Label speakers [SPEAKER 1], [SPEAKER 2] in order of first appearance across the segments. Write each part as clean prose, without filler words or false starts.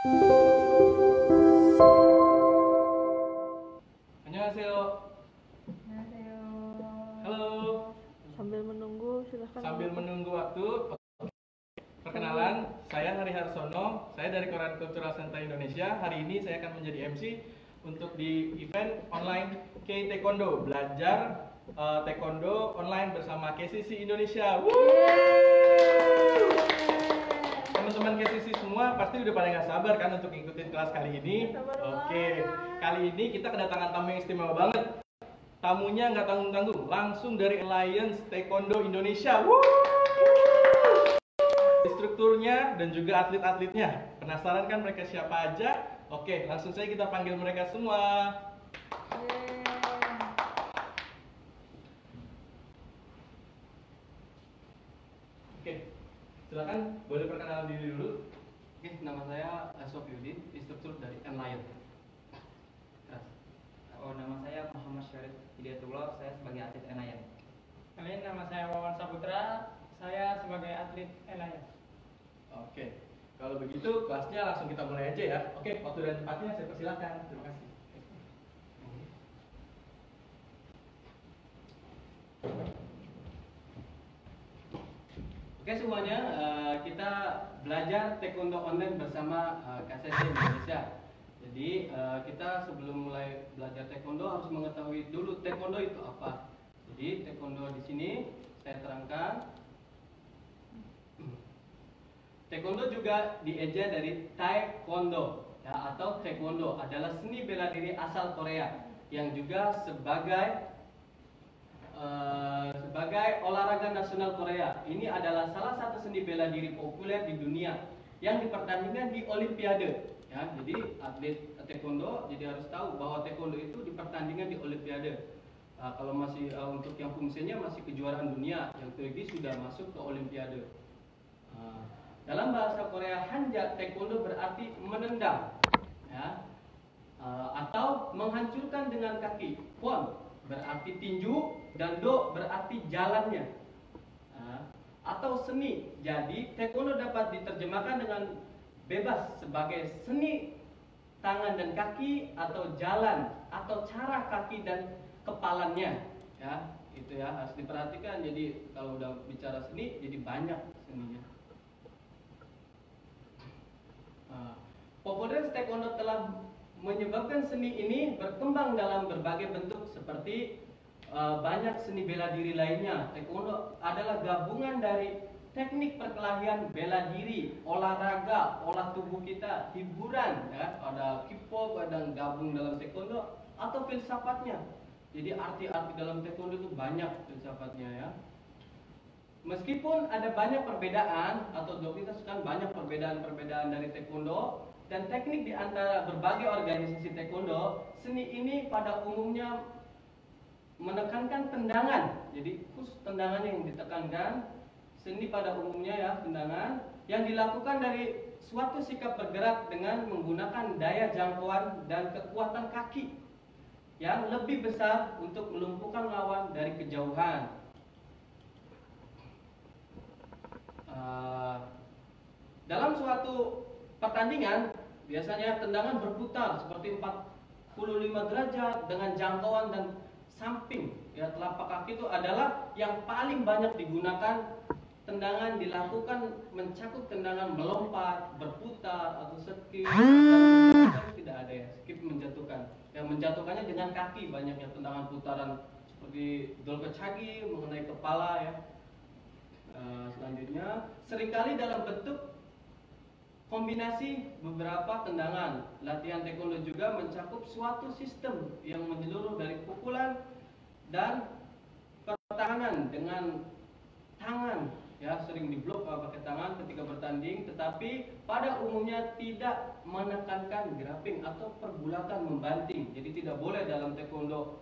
[SPEAKER 1] Annyeonghaseyo.
[SPEAKER 2] Annyeonghaseyo.
[SPEAKER 1] Halo.
[SPEAKER 2] Sambil menunggu, silahkan.
[SPEAKER 1] Sambil menunggu waktu, perkenalan, saya Hari Harsono, saya dari Koran Cultural Center Indonesia. Hari ini saya akan menjadi MC untuk di event online K Taekwondo, belajar Taekwondo online bersama KCC Indonesia. Teman-teman KCC semua pasti udah pada nggak sabar kan untuk ngikutin kelas kali ini. Oke, kali ini kita kedatangan tamu yang istimewa banget. Tamunya nggak tanggung-tanggung, langsung dari Alliance Taekwondo Indonesia. Instrukturnya dan juga atlet-atletnya. Penasaran kan mereka siapa aja? Oke, langsung saja kita panggil mereka semua. Oke, silakan boleh perkenalan diri dulu.
[SPEAKER 3] Oke, nama saya Sofiuddin, instruktur dari Enlion.
[SPEAKER 4] Nama saya Muhammad Syarif Hidayatullah, saya sebagai atlet Enlion.
[SPEAKER 5] Kalian, nama saya Wawan Saputra, saya sebagai atlet Enlion.
[SPEAKER 1] Oke, kalau begitu kelasnya langsung kita mulai aja ya. Oke, waktu dan tempatnya saya persilakan. Terima kasih.
[SPEAKER 3] Oke semuanya, kita belajar Taekwondo online bersama KCC Indonesia. Jadi kita sebelum mulai belajar Taekwondo harus mengetahui dulu Taekwondo itu apa. Jadi Taekwondo di sini saya terangkan. Taekwondo juga dieja dari Taekwondo ya, atau Taekwondo adalah seni bela diri asal Korea yang juga sebagai olahraga nasional Korea. Ini adalah salah satu seni bela diri populer di dunia yang dipertandingkan di Olimpiade. Ya, jadi atlet Taekwondo jadi harus tahu bahwa Taekwondo itu dipertandingkan di Olimpiade. Kalau masih untuk yang fungsinya masih kejuaraan dunia, yang Turki sudah masuk ke Olimpiade. Dalam bahasa Korea Hanja, Taekwondo berarti menendang, ya, atau menghancurkan dengan kaki. Kwon berarti tinju dan do berarti jalannya, atau seni. Jadi Taekwondo dapat diterjemahkan dengan bebas sebagai seni tangan dan kaki, atau jalan, atau cara kaki dan kepalanya. Ya, itu ya harus diperhatikan. Jadi kalau udah bicara seni, jadi banyak seninya. Popularitas Taekwondo telah menyebabkan seni ini berkembang dalam berbagai bentuk seperti banyak seni bela diri lainnya. Taekwondo adalah gabungan dari teknik perkelahian, bela diri, olahraga, olah tubuh kita, hiburan, ya, ada K-pop, ada gabung dalam Taekwondo, atau filsafatnya. Jadi arti-arti dalam Taekwondo itu banyak filsafatnya ya. Meskipun ada banyak perbedaan atau doktrinas kan banyak perbedaan-perbedaan dari Taekwondo dan teknik di antara berbagai organisasi Taekwondo, seni ini pada umumnya menekankan tendangan. Jadi khusus tendangannya yang ditekankan. Seni pada umumnya ya tendangan yang dilakukan dari suatu sikap bergerak dengan menggunakan daya jangkauan dan kekuatan kaki yang lebih besar untuk melumpuhkan lawan dari kejauhan. Dalam suatu pertandingan biasanya tendangan berputar seperti 45 derajat dengan jangkauan dan samping. Ya, telapak kaki itu adalah yang paling banyak digunakan. Tendangan dilakukan mencakup tendangan melompat, berputar, atau skip. Dan tidak ada ya, skip menjatuhkan. Yang menjatuhkannya dengan kaki, banyaknya tendangan putaran seperti dolkechagi mengenai kepala ya. Selanjutnya, seringkali dalam bentuk kombinasi beberapa tendangan. Latihan Taekwondo juga mencakup suatu sistem yang menyeluruh dari pukulan dan pertahanan dengan tangan. Ya, sering diblok pakai tangan ketika bertanding, tetapi pada umumnya tidak menekankan grappling atau pergulatan membanting. Jadi tidak boleh dalam Taekwondo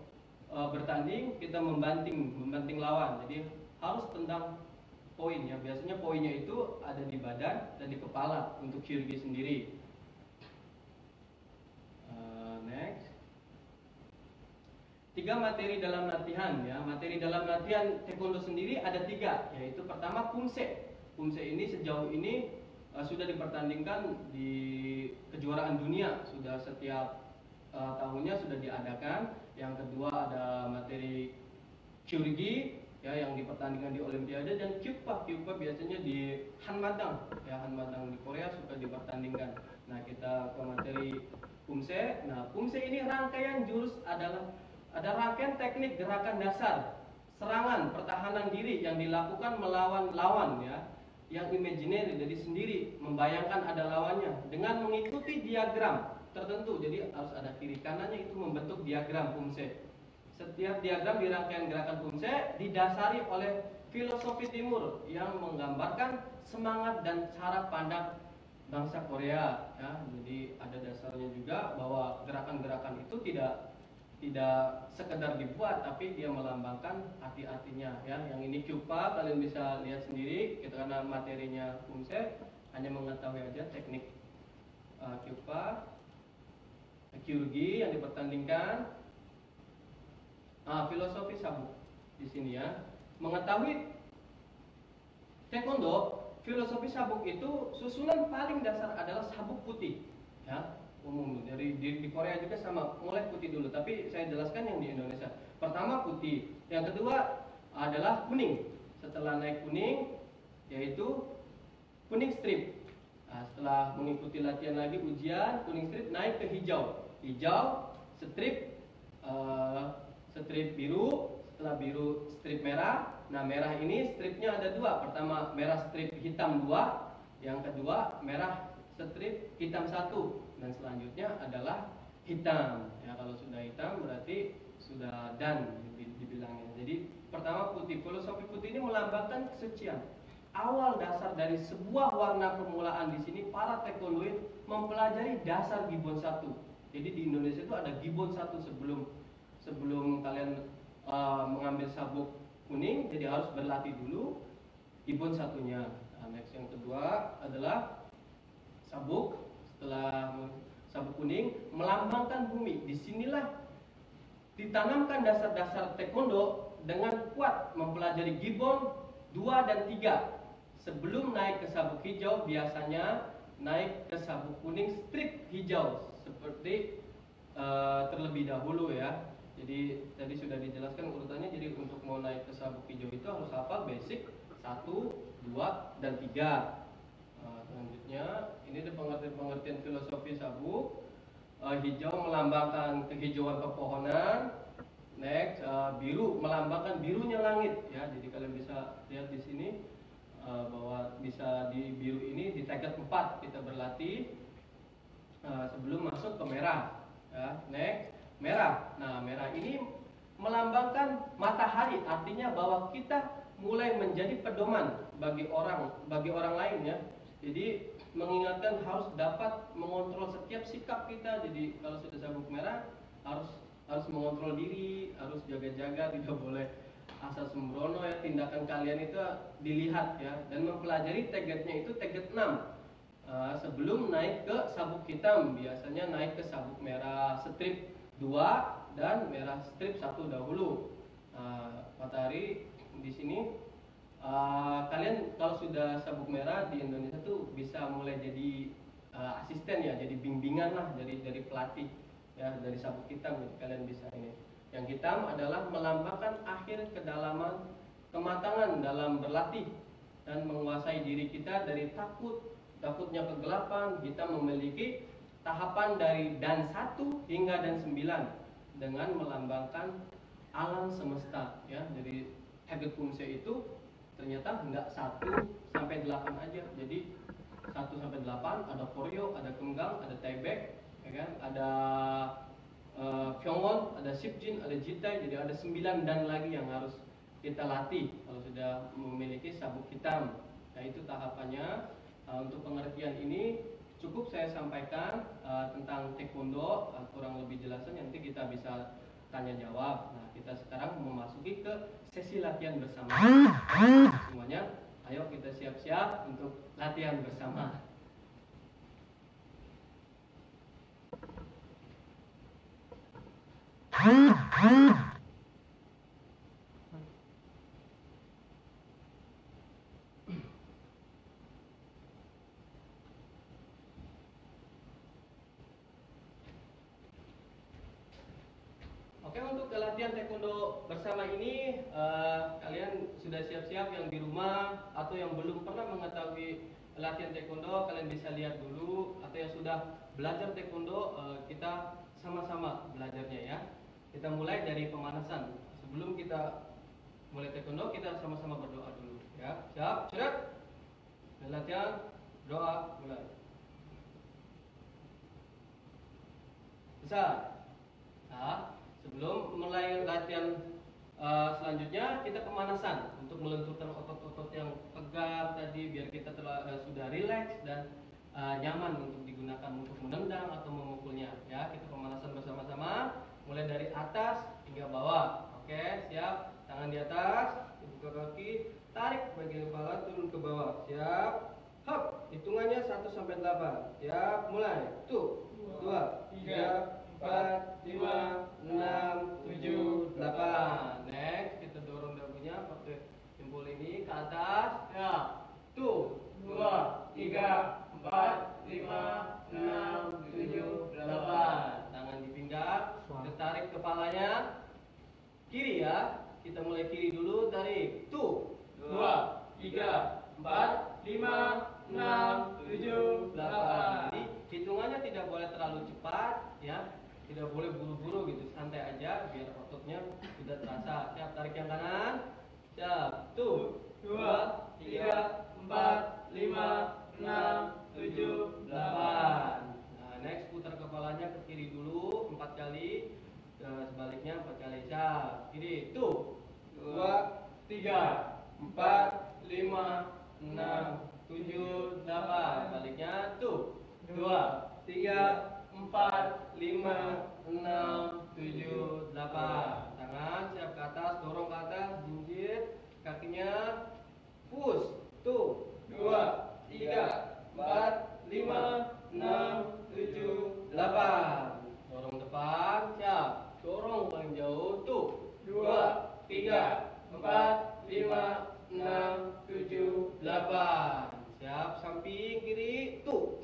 [SPEAKER 3] bertanding kita membanting lawan. Jadi harus tendang poin ya. Biasanya poinnya itu ada di badan dan di kepala untuk Kyrgyz sendiri. Next. 3 materi dalam latihan ya. Materi dalam latihan Taekwondo sendiri ada 3, yaitu pertama Kumse. Kumse ini sejauh ini sudah dipertandingkan di kejuaraan kejuaraan dunia, sudah setiap tahunnya sudah diadakan. Yang kedua ada materi Kyurgi ya yang dipertandingkan di Olimpiade, dan Kyupa biasanya di Hanmadang ya, Hanmadang di Korea suka dipertandingkan. Nah, kita ke materi Pumse. Nah, Pumse ini rangkaian jurus adalah ada rangkaian teknik gerakan dasar serangan pertahanan diri yang dilakukan melawan lawan ya, yang imaginary, jadi sendiri membayangkan ada lawannya dengan mengikuti diagram tertentu. Jadi harus ada kiri kanannya, itu membentuk diagram Pumse. Setiap diagram di rangkaian gerakan Pumse didasari oleh filosofi timur yang menggambarkan semangat dan cara pandang bangsa Korea ya. Jadi ada dasarnya juga bahwa gerakan-gerakan itu tidak sekedar dibuat, tapi dia melambangkan arti-artinya ya. Yang ini Kyupa kalian bisa lihat sendiri gitu, karena materinya Pumse hanya mengetahui aja teknik Kyupa. Kyurgi yang dipertandingkan. Filosofi sabuk di sini ya. Mengetahui taekwondo, filosofi sabuk itu susunan paling dasar adalah sabuk putih ya, umum dari di Korea juga sama, mulai putih dulu, tapi saya jelaskan yang di Indonesia. Pertama putih, yang kedua adalah kuning. Setelah naik kuning yaitu kuning strip. Nah, setelah mengikuti latihan lagi ujian kuning strip naik ke hijau. Hijau strip strip biru, setelah biru strip merah. Nah, merah ini stripnya ada dua. Pertama merah strip hitam dua, yang kedua merah strip hitam satu, dan selanjutnya adalah hitam. Ya, kalau sudah hitam berarti sudah done dibilangnya. Jadi pertama putih. Filosofi putih ini melambangkan kesucian. Awal dasar dari sebuah warna permulaan di sini para taekwondoin mempelajari dasar gibbon 1. Jadi di Indonesia itu ada gibbon 1 sebelum kalian mengambil sabuk kuning, jadi harus berlatih dulu gibbon 1-nya. Nah, next yang kedua adalah sabuk. Setelah sabuk kuning melambangkan bumi. Disinilah ditanamkan dasar-dasar taekwondo dengan kuat mempelajari gibbon 2 dan 3. Sebelum naik ke sabuk hijau biasanya naik ke sabuk kuning strip hijau seperti terlebih dahulu ya. Jadi tadi sudah dijelaskan urutannya. Jadi untuk mau naik ke sabuk hijau itu harus hafal basic 1, 2, dan 3. Selanjutnya ini ada pengertian filosofi sabuk. Hijau melambangkan kehijauan pepohonan. Next, biru melambangkan birunya langit ya. Jadi kalian bisa lihat di sini bahwa bisa di biru ini di target 4 kita berlatih sebelum masuk ke merah ya. Next, merah. Nah, merah ini melambangkan matahari, artinya bahwa kita mulai menjadi pedoman bagi orang lain ya. Jadi mengingatkan harus dapat mengontrol setiap sikap kita. Jadi kalau sudah sabuk merah harus mengontrol diri, harus jaga-jaga, tidak boleh asal sembrono ya. Tindakan kalian itu dilihat ya, dan mempelajari targetnya itu target 6. Sebelum naik ke sabuk hitam, biasanya naik ke sabuk merah strip 2 dan merah strip 1 dahulu. Matahari di sini kalian kalau sudah sabuk merah di Indonesia tuh bisa mulai jadi asisten ya, jadi bimbingan lah dari pelatih ya, dari sabuk hitam gitu. Kalian bisa ini. Yang hitam adalah melambangkan akhir kedalaman kematangan dalam berlatih dan menguasai diri kita dari takutnya kegelapan. Kita memiliki tahapan dari dan 1 hingga dan 9 dengan melambangkan alam semesta ya. Jadi target Pumse itu ternyata enggak 1 sampai 8 aja. Jadi 1 sampai 8 ada koryo, ada kenggang, ada taibek ya kan? Ada Pyongon, ada Shipjin, ada Jitai. Jadi ada 9 dan lagi yang harus kita latih kalau sudah memiliki sabuk hitam. Nah, itu tahapannya. Untuk pengertian ini cukup saya sampaikan tentang taekwondo, kurang lebih jelasnya nanti kita bisa tanya jawab. Nah, kita sekarang memasuki ke sesi latihan bersama. Semuanya, ayo kita siap-siap untuk latihan bersama. ke latihan taekwondo bersama ini, kalian sudah siap-siap yang di rumah atau yang belum pernah mengetahui latihan taekwondo, kalian bisa lihat dulu, atau yang sudah belajar taekwondo, kita sama-sama belajarnya ya. Kita mulai dari pemanasan. Sebelum kita mulai taekwondo, kita sama-sama berdoa dulu ya. Siap? Siap? Dan latihan doa mulai. Bisa? Nah, sebelum mulai latihan selanjutnya, kita pemanasan untuk melenturkan otot-otot yang tegar tadi, biar kita sudah rileks dan nyaman untuk digunakan untuk menendang atau memukulnya ya. Kita pemanasan bersama-sama, mulai dari atas hingga bawah. Oke, siap? Tangan di atas, buka kaki, tarik bagian kepala turun ke bawah. Siap? Hop, hitungannya 1 sampai 8. Siap? Mulai. Tuh. 2, 3, 4, 5, 6, 7, 8. Next, kita dorong dagunya pakai jempol ini ke atas. Ya. Tuh. 2, 3, 4, 5, 6, 7, 8. Tangan di pinggang. Kita tarik kepalanya. Kiri ya. Kita mulai kiri dulu, tarik. Tuh. 2, 3, 4, 5, 6, 7, 8. Jadi hitungannya tidak boleh terlalu cepat ya. Tidak boleh buru-buru gitu, santai aja biar ototnya tidak terasa. Siap, tarik yang kanan. Siap. Tuh. 2, 3, 4, 5, 6, 7, 8. Nah, next putar kepalanya ke kiri dulu 4 kali. Sebaliknya 4 kali. Siap. Kiri. Tuh. 2, 3, 4, 5, 6, 7, 8. Baliknya tuh. 2, 3, 4, 5, 6, 7, 8. Tangan siap ke atas, dorong ke atas, jinjit, kakinya push. Tuh. 2, 3, 4, 5, 6, 7, 8. Dorong depan, siap. Dorong paling jauh. Tuh. 2, 3, 4, 5, 6, 7, 8. Siap, samping kiri. Tuh.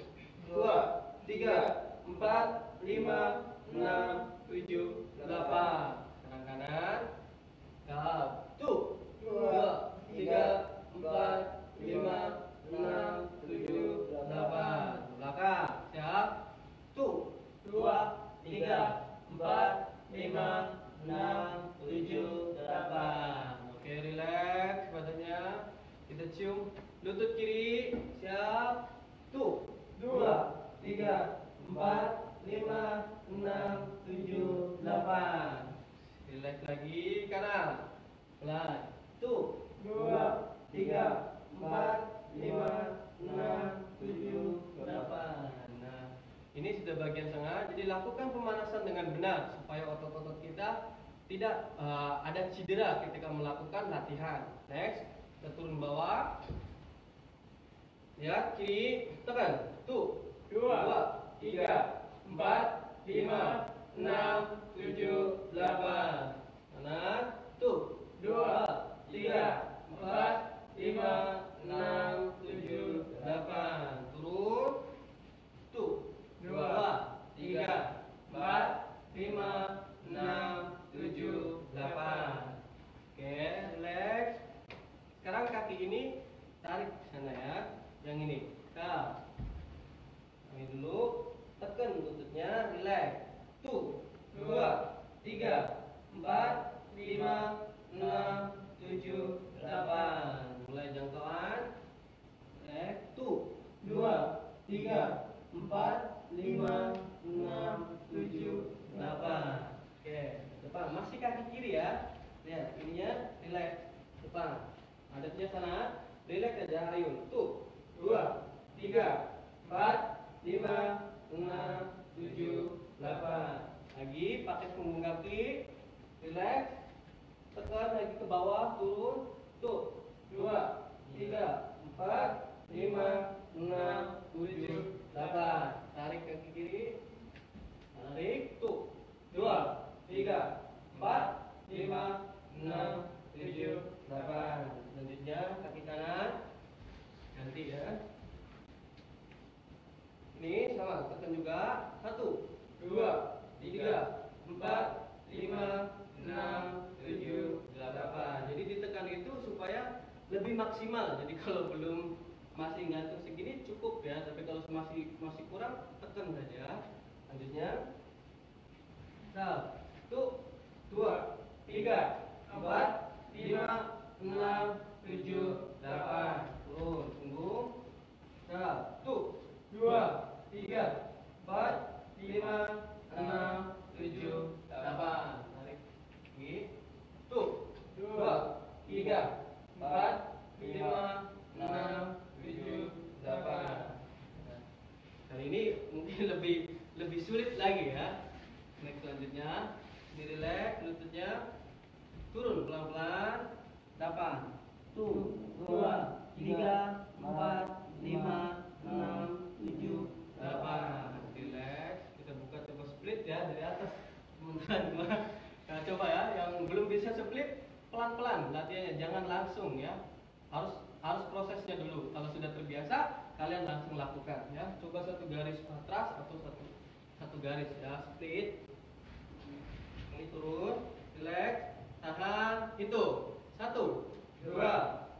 [SPEAKER 3] 2, 3, 4, 5, 6, 7, 8. Kanan kanan. Siap. Tuh. 2, 3, 4, 5, 6, 7, 8. Belakang. Siap. Tuh. 2, 3, 4, 5, 6, 7, 8. Oke, relax badannya. Kita cium lutut kiri. Siap. Tuh. 2, 3, 4, 5, 6, 7, 8. Relax lagi kanan. Pelan. Tuh. 2, 3, 4, 5, 6, 7, 8. Nah, ini sudah bagian tengah. Jadi lakukan pemanasan dengan benar supaya otot-otot kita tidak ada cedera ketika melakukan latihan. Next, kita turun bawah. Ya, kiri, tekan. Tuh. 2, 3, 4, 5, 6, 7, 8. Kanan. Tuh. 2, 3, 4, 5, 6, 7, 8. Turun. Tuh. 2, 3, 4, 5, 6, 7, 8. Oke, relax. Sekarang kaki ini tarik ke sana ya. Yang ini. Nah. Ini dulu, tekan lututnya, relax. Tuh. 2, 3, 4, 5, 6, 7, 8. Mulai jangkauan. Tuh. 2, 3, 4, 5, 6, 7, 8. Oke, depan. Masih kaki kiri ya. Lihat, ininya relax. Depan. Hadapnya sana. Relax aja, ayun. Tuh. 2, 3, 4, 5, 6, 7, 8. Lagi pakai punggung kaki. Relax. Tekan lagi ke bawah, turun. Tuh. 2, 3, 4, 5, 6, 7, 8. Tarik kaki kiri. Tarik. Tuh. 2, 3, 4, 5, 6, 7, 8. Selanjutnya kaki kanan. Ganti ya. Ini sama, tekan juga. 1, 2, 3, 4, 5, 6, maksimal. Jadi kalau belum masih gantung segini cukup ya, tapi kalau masih kurang tekan saja. Lanjutnya. 1, 2, 3, 4, 5, 6, 7, 8. Turun, tunggu. 1, 2, 3, 4, 5, 6, 7, 8. Tarik lagi. Tuh. 2, 3, 4, 5, 6, 7, 8. Kali ini mungkin lebih sulit lagi ya. Next selanjutnya, direlek lututnya, turun pelan-pelan. 8, 2, 3, 4, 5, 6, 7, 8. Relax. Kita buka coba split ya dari atas. Teman-teman, nah, coba ya, yang belum bisa split pelan-pelan latihannya, jangan langsung ya. Harus prosesnya dulu. Kalau sudah terbiasa, kalian langsung lakukan ya. Coba satu garis matras atau satu garis ya, split. Ini turun, relax, tahan, hitung. 1, 2,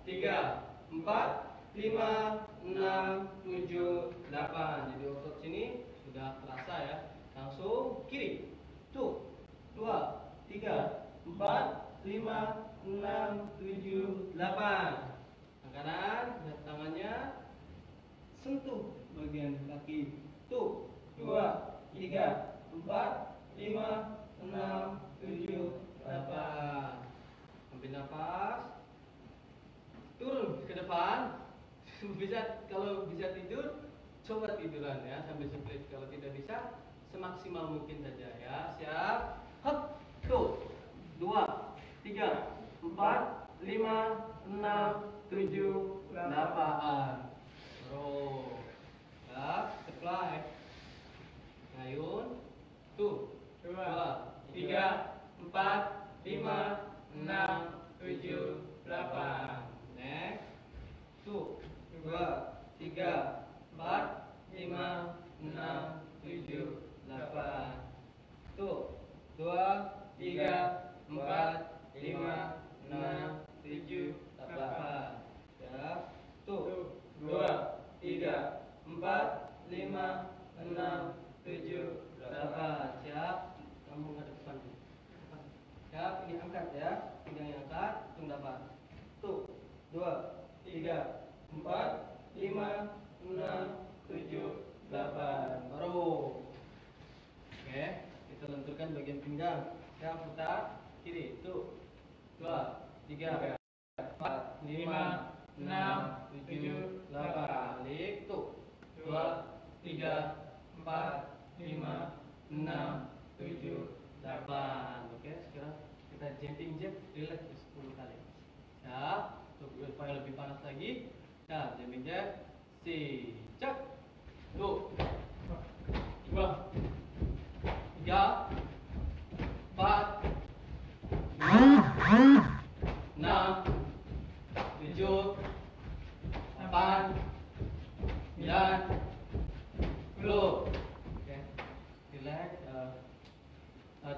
[SPEAKER 3] 3, 4, 5, 6, 7, 8. Jadi otot sini sudah terasa ya. Langsung kiri. Tuh. 2, 3, 4, 5, 6, 7, 8. Kanan, lihat tangannya, sentuh bagian kaki. Tuh, 2, 3, 4, 5, 6, 7, 8. Ambil nafas, turun ke depan. Kalau bisa tidur, coba tiduran ya sambil split. Kalau tidak bisa, semaksimal mungkin saja ya. Siap? Hop, tuh, 2, 3, 4, 5, 6, 7, 8. Terus ya, supply. Ngayun. Tuh, 2, 3, 4, 5, 6, 7, 8. Next. Tuh, 2, 3, 4, 5, 6, 7, 8. Tuh, 2, 3, 4, 5, 6, 7, 8. Ya. Tuh, 2, 3, 4, 5, 6, 7, 8. Siap. Kamu ngadep depan. Siap, ini angkat ya. Pinggangnya angkat, hitung 8. Tuh, 2, 3, 4, 5, 6, 7, 8. Baru. Oke, kita lenturkan bagian pinggang. Siap, putar kiri. Tuh, 2, 3, 4, 5, 6, 7, 8. Balik. Tuh, 2, 3, 4, 5, 6, 7, 8. Oke, sekarang kita jumping jack, relax 10 kali. Siap. Supaya lebih panas lagi. Nah, jumping jack, cek. Tuh, 2, 3, 4, 5, 6, 7, 8, 9, 10. Oke, relax.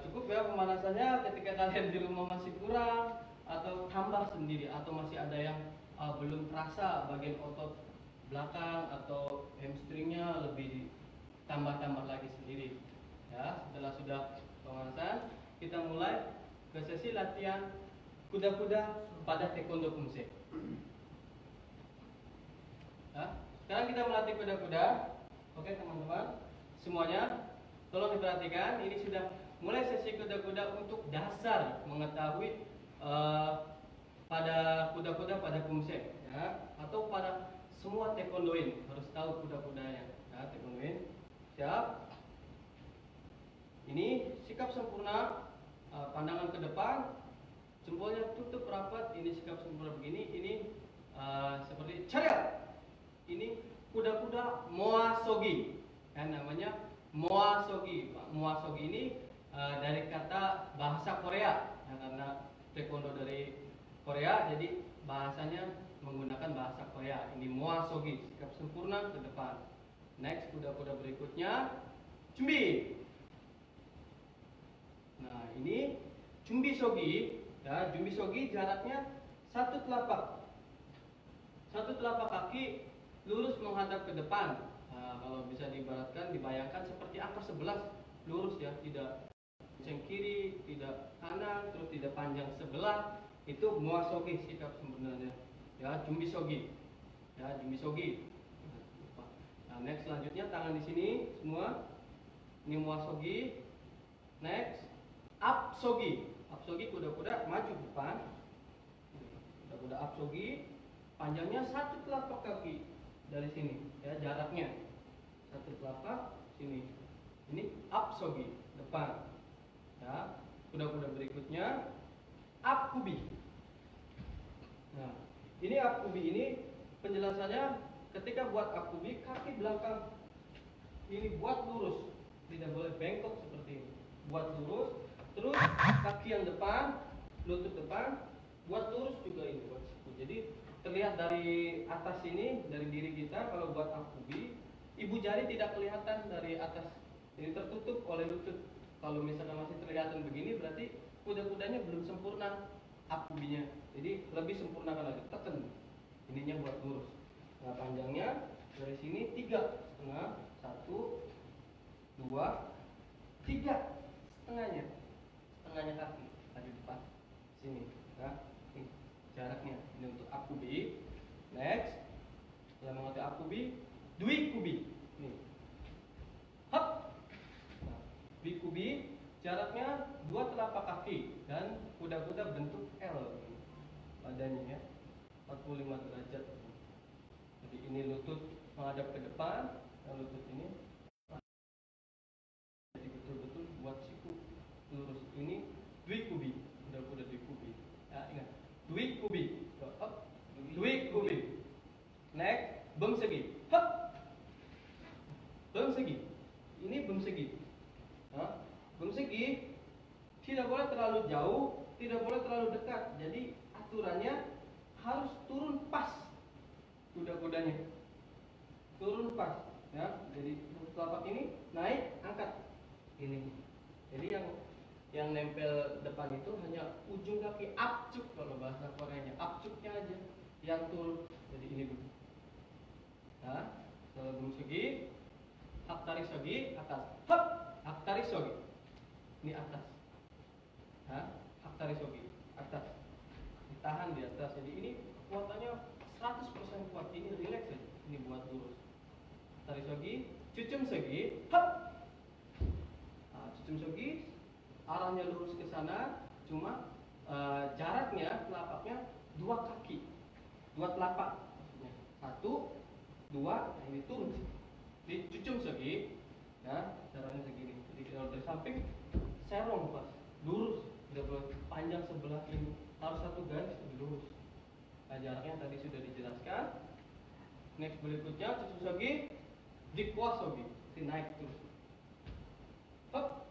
[SPEAKER 3] Cukup ya pemanasannya. Ketika kalian di rumah masih kurang atau tambah sendiri, atau masih ada yang belum terasa bagian otot belakang atau hamstringnya, lebih tambah lagi sendiri ya. Setelah sudah pemanasan, kita mulai ke sesi latihan kuda-kuda pada taekwondo kumse ya. Sekarang kita melatih kuda-kuda. Oke teman-teman semuanya, tolong diperhatikan. Ini sudah mulai sesi kuda-kuda untuk dasar mengetahui pada kuda-kuda pada kumse ya, atau pada semua taekwondoin harus tahu kuda-kudanya ya. Taekwondoin siap. Ini sikap sempurna, pandangan ke depan, jempolnya tutup rapat. Ini sikap sempurna begini. Ini seperti chariot. Ini kuda-kuda moasogi ya, namanya moasogi. Moasogi ini dari kata bahasa Korea ya, karena taekwondo dari Korea, jadi bahasanya menggunakan bahasa Korea. Ini moasogi, sikap sempurna ke depan. Next, kuda-kuda berikutnya, jumbi. Nah, ini jumbi sogi ya. Jumbi sogi jaraknya satu telapak Satu telapak kaki lurus menghadap ke depan. Nah, kalau bisa dibayangkan seperti angka 11, lurus ya, tidak kencang kiri, tidak kanan, terus tidak panjang sebelah. Itu muasogi sikap sebenarnya. Ya, jumbisogi. Ya, jumbisogi. Nah, next selanjutnya tangan di sini semua. Ini muasogi. Next, apsogi. Apsogi kuda-kuda maju depan. Kuda-kuda apsogi. Panjangnya satu telapak kaki dari sini, ya jaraknya satu telapak sini. Ini apsogi depan. Ya, kuda-kuda berikutnya apkubi. Nah, ini apkubi ini penjelasannya ketika buat apkubi kaki belakang ini buat lurus, tidak boleh bengkok seperti ini. Buat lurus, terus kaki yang depan, lutut depan buat lurus juga ini buat siku. Jadi terlihat dari atas ini, dari diri kita kalau buat apkubi, ibu jari tidak kelihatan dari atas. Ini tertutup oleh lutut. Kalau misalnya masih kelihatan begini berarti kuda-kudanya belum sempurna apkubinya. Jadi lebih sempurnakan lagi, tekan. Ininya buat lurus. Nah, panjangnya dari sini 3,5, 1, 2, 3 setengahnya. Setengahnya kaki tadi depan sini. Nah, ini jaraknya. Ini untuk apkubi. Next, setelah mengerti apkubi, dwi kubi. Nih. Hop. Nah, dwi kubi jaraknya 2 telapak kaki dan kuda-kuda bentuk L badannya ya. 45 derajat. Jadi ini lutut menghadap ke depan, dan lutut ini jadi betul-betul buat siku lurus. Ini dwi kubi. Kuda-kuda dwi kubi. Ya, ingat. Dwi kubi. Hop. Dwi kubi. Next, bemsegi. Hop. Bemsegi. Ini bemsegi. Nah, bemsegi tidak boleh terlalu jauh, tidak boleh terlalu dekat. Jadi aturannya harus turun pas kuda-kudanya. Turun pas, ya. Jadi telapak ini naik, angkat. Ini. Jadi yang nempel depan itu hanya ujung kaki apcuk kalau bahasa Koreanya. Apcuknya aja yang turun. Jadi ini dulu. Nah, kalau bemsegi, haktarisogi atas. Hop, haktarisogi. Ini atas. Nah, haktarisogi atas. Ditahan di atas. Jadi ini kekuatannya 100% kuat. Ini relax aja. Ini buat lurus. Haktarisogi, cucumsogi. Hop. Nah, cucumsogi arahnya lurus ke sana, cuma jaraknya telapaknya 2 kaki. 2 telapak maksudnya. 1, 2, nah ini turun. Di cucumsogi, ya, jaraknya segini. Jadi kalau dari samping serong pas, lurus, tidak boleh panjang sebelah ini, harus satu garis lurus. Nah, jaraknya tadi sudah dijelaskan. Next berikutnya cucumsogi, dikwasogi, ini naik terus. Hop,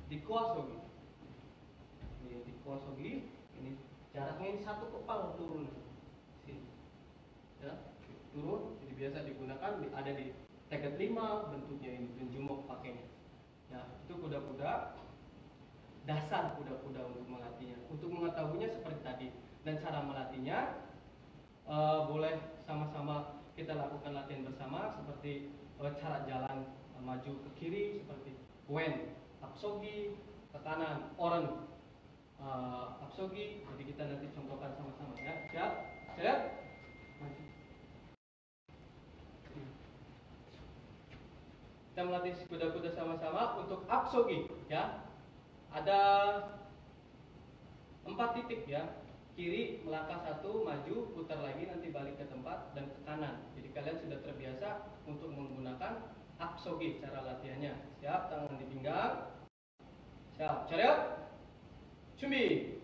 [SPEAKER 3] dikwasogi. Ini dikwasogi, ini jaraknya ini 1 kepal turun. Sini. Ya, turun, jadi biasa digunakan ada di teget 5 bentuknya ini, penjumok pakainya. Ya, itu kuda-kuda dasar kuda-kuda untuk melatihnya. Untuk mengetahuinya seperti tadi dan cara melatihnya boleh sama-sama kita lakukan latihan bersama seperti cara jalan maju ke kiri seperti wen, apsogi, ke kanan, oren, apsogi. Jadi kita nanti contohkan sama-sama ya. Siap? Siap? Maju. Kita melatih kuda-kuda sama-sama untuk apsogi ya. Ada 4 titik ya. Kiri melangkah 1, maju, putar lagi, nanti balik ke tempat dan ke kanan. Jadi kalian sudah terbiasa untuk menggunakan apsogi cara latihannya. Siap, tangan di pinggang. Siap, chariot. Cumbi.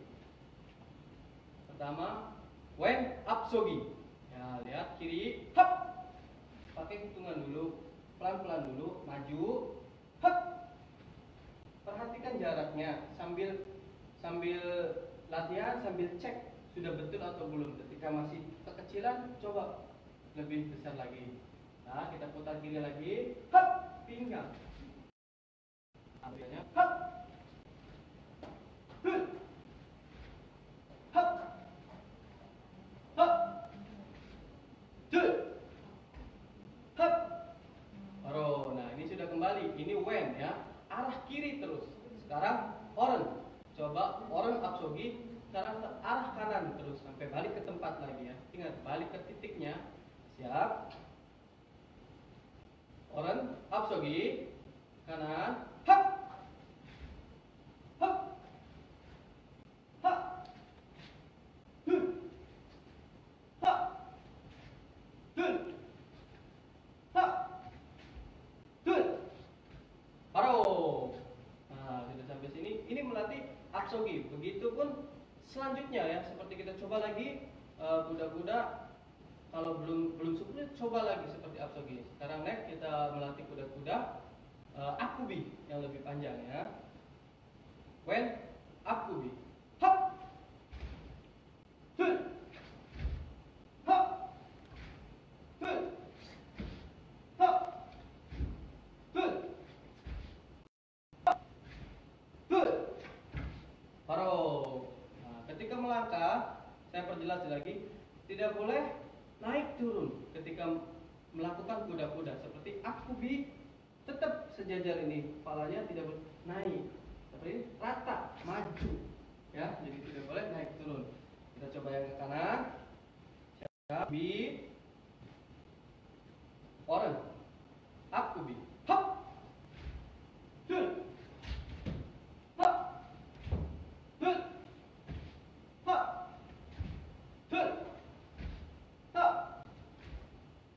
[SPEAKER 3] Pertama, wen apsogi. Ya, lihat kiri, hop. Pakai hitungan dulu. Pelan-pelan dulu, maju, hop. Perhatikan jaraknya sambil latihan, sambil cek sudah betul atau belum. Ketika masih kekecilan, coba lebih besar lagi. Nah, kita putar kiri lagi, hop, pinggang. Ambilnya, hop, hop, hop, kembali. Ini when ya, arah kiri terus. Sekarang oren, coba oren apsogi, sekarang ke arah kanan terus sampai balik ke tempat lagi ya. Ingat balik ke titiknya. Siap. Oren apsogi, kanan, hap, hap, hap, huh, hap, huh, hap, huh. Paro. Nah, sudah sampai sini. Ini melatih apsogi. Begitupun selanjutnya ya, seperti kita coba lagi kuda-kuda. Kalau belum sulit, coba lagi seperti apsogi. Sekarang next kita melatih kuda-kuda akubi yang lebih panjang ya. When akubi, hap, hul, hap, hul, hap, hul, hap, hul. Paro. Nah, ketika melangkah, saya perjelas lagi, tidak boleh naik turun ketika melakukan kuda-kuda. Seperti akubi, tetap sejajar ini, kepalanya tidak boleh naik, seperti rata maju ya, jadi tidak boleh naik turun. Kita coba yang ke kanan. Akubi, oren, akubi, hap, hul, hap, hul, hap, hul, hap,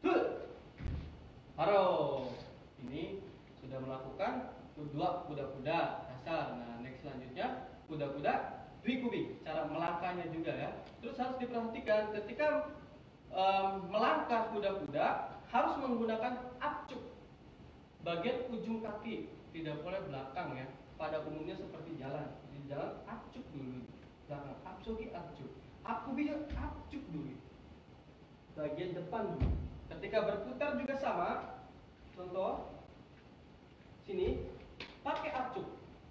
[SPEAKER 3] hul. Haro. Ini sudah melakukan dua kuda-kuda dasar. Nah, next selanjutnya kuda-kuda dwikubi, cara melangkahnya juga ya. Terus harus diperhatikan ketika melangkah kuda-kuda harus menggunakan apcuk. Bagian ujung kaki tidak boleh belakang ya. Pada umumnya seperti jalan. Di jalan apcuk dulu. Belakang apsogi apcuk. Akubi apcuk dulu. Bagian depan dulu. Ketika berputar juga sama. Contoh sini pakai apcuk,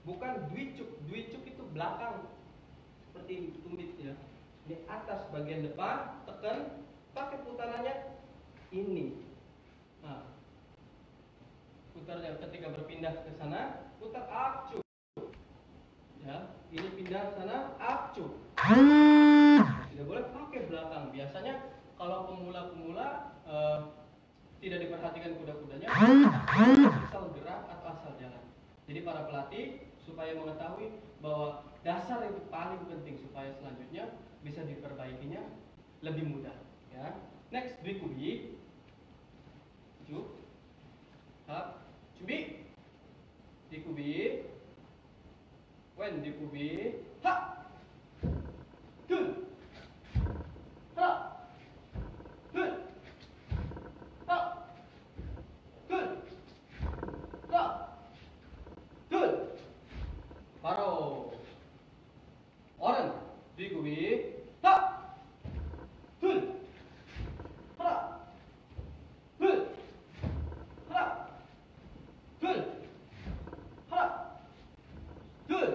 [SPEAKER 3] bukan dwicuk. Dwicuk itu belakang seperti tumit ya. Ini atas bagian depan, tekan, pakai putarannya ini. Nah, putarnya ketika berpindah ke sana, putar apcuk. Ya, ini pindah ke sana, apcuk. Tidak boleh pakai belakang. Biasanya kalau pemula-pemula tidak diperhatikan kuda-kudanya, asal gerak atau asal jalan. Jadi para pelatih supaya mengetahui bahwa dasar itu paling penting supaya selanjutnya bisa diperbaikinya lebih mudah. Ya. Next, dwikubi, cuk, hap, cubi, dwikubi, when dwikubi, hap, dun, hap, dun. Paro. Oren dwikubi, hap, hul, hap, hul, hap, hul, hap, hul.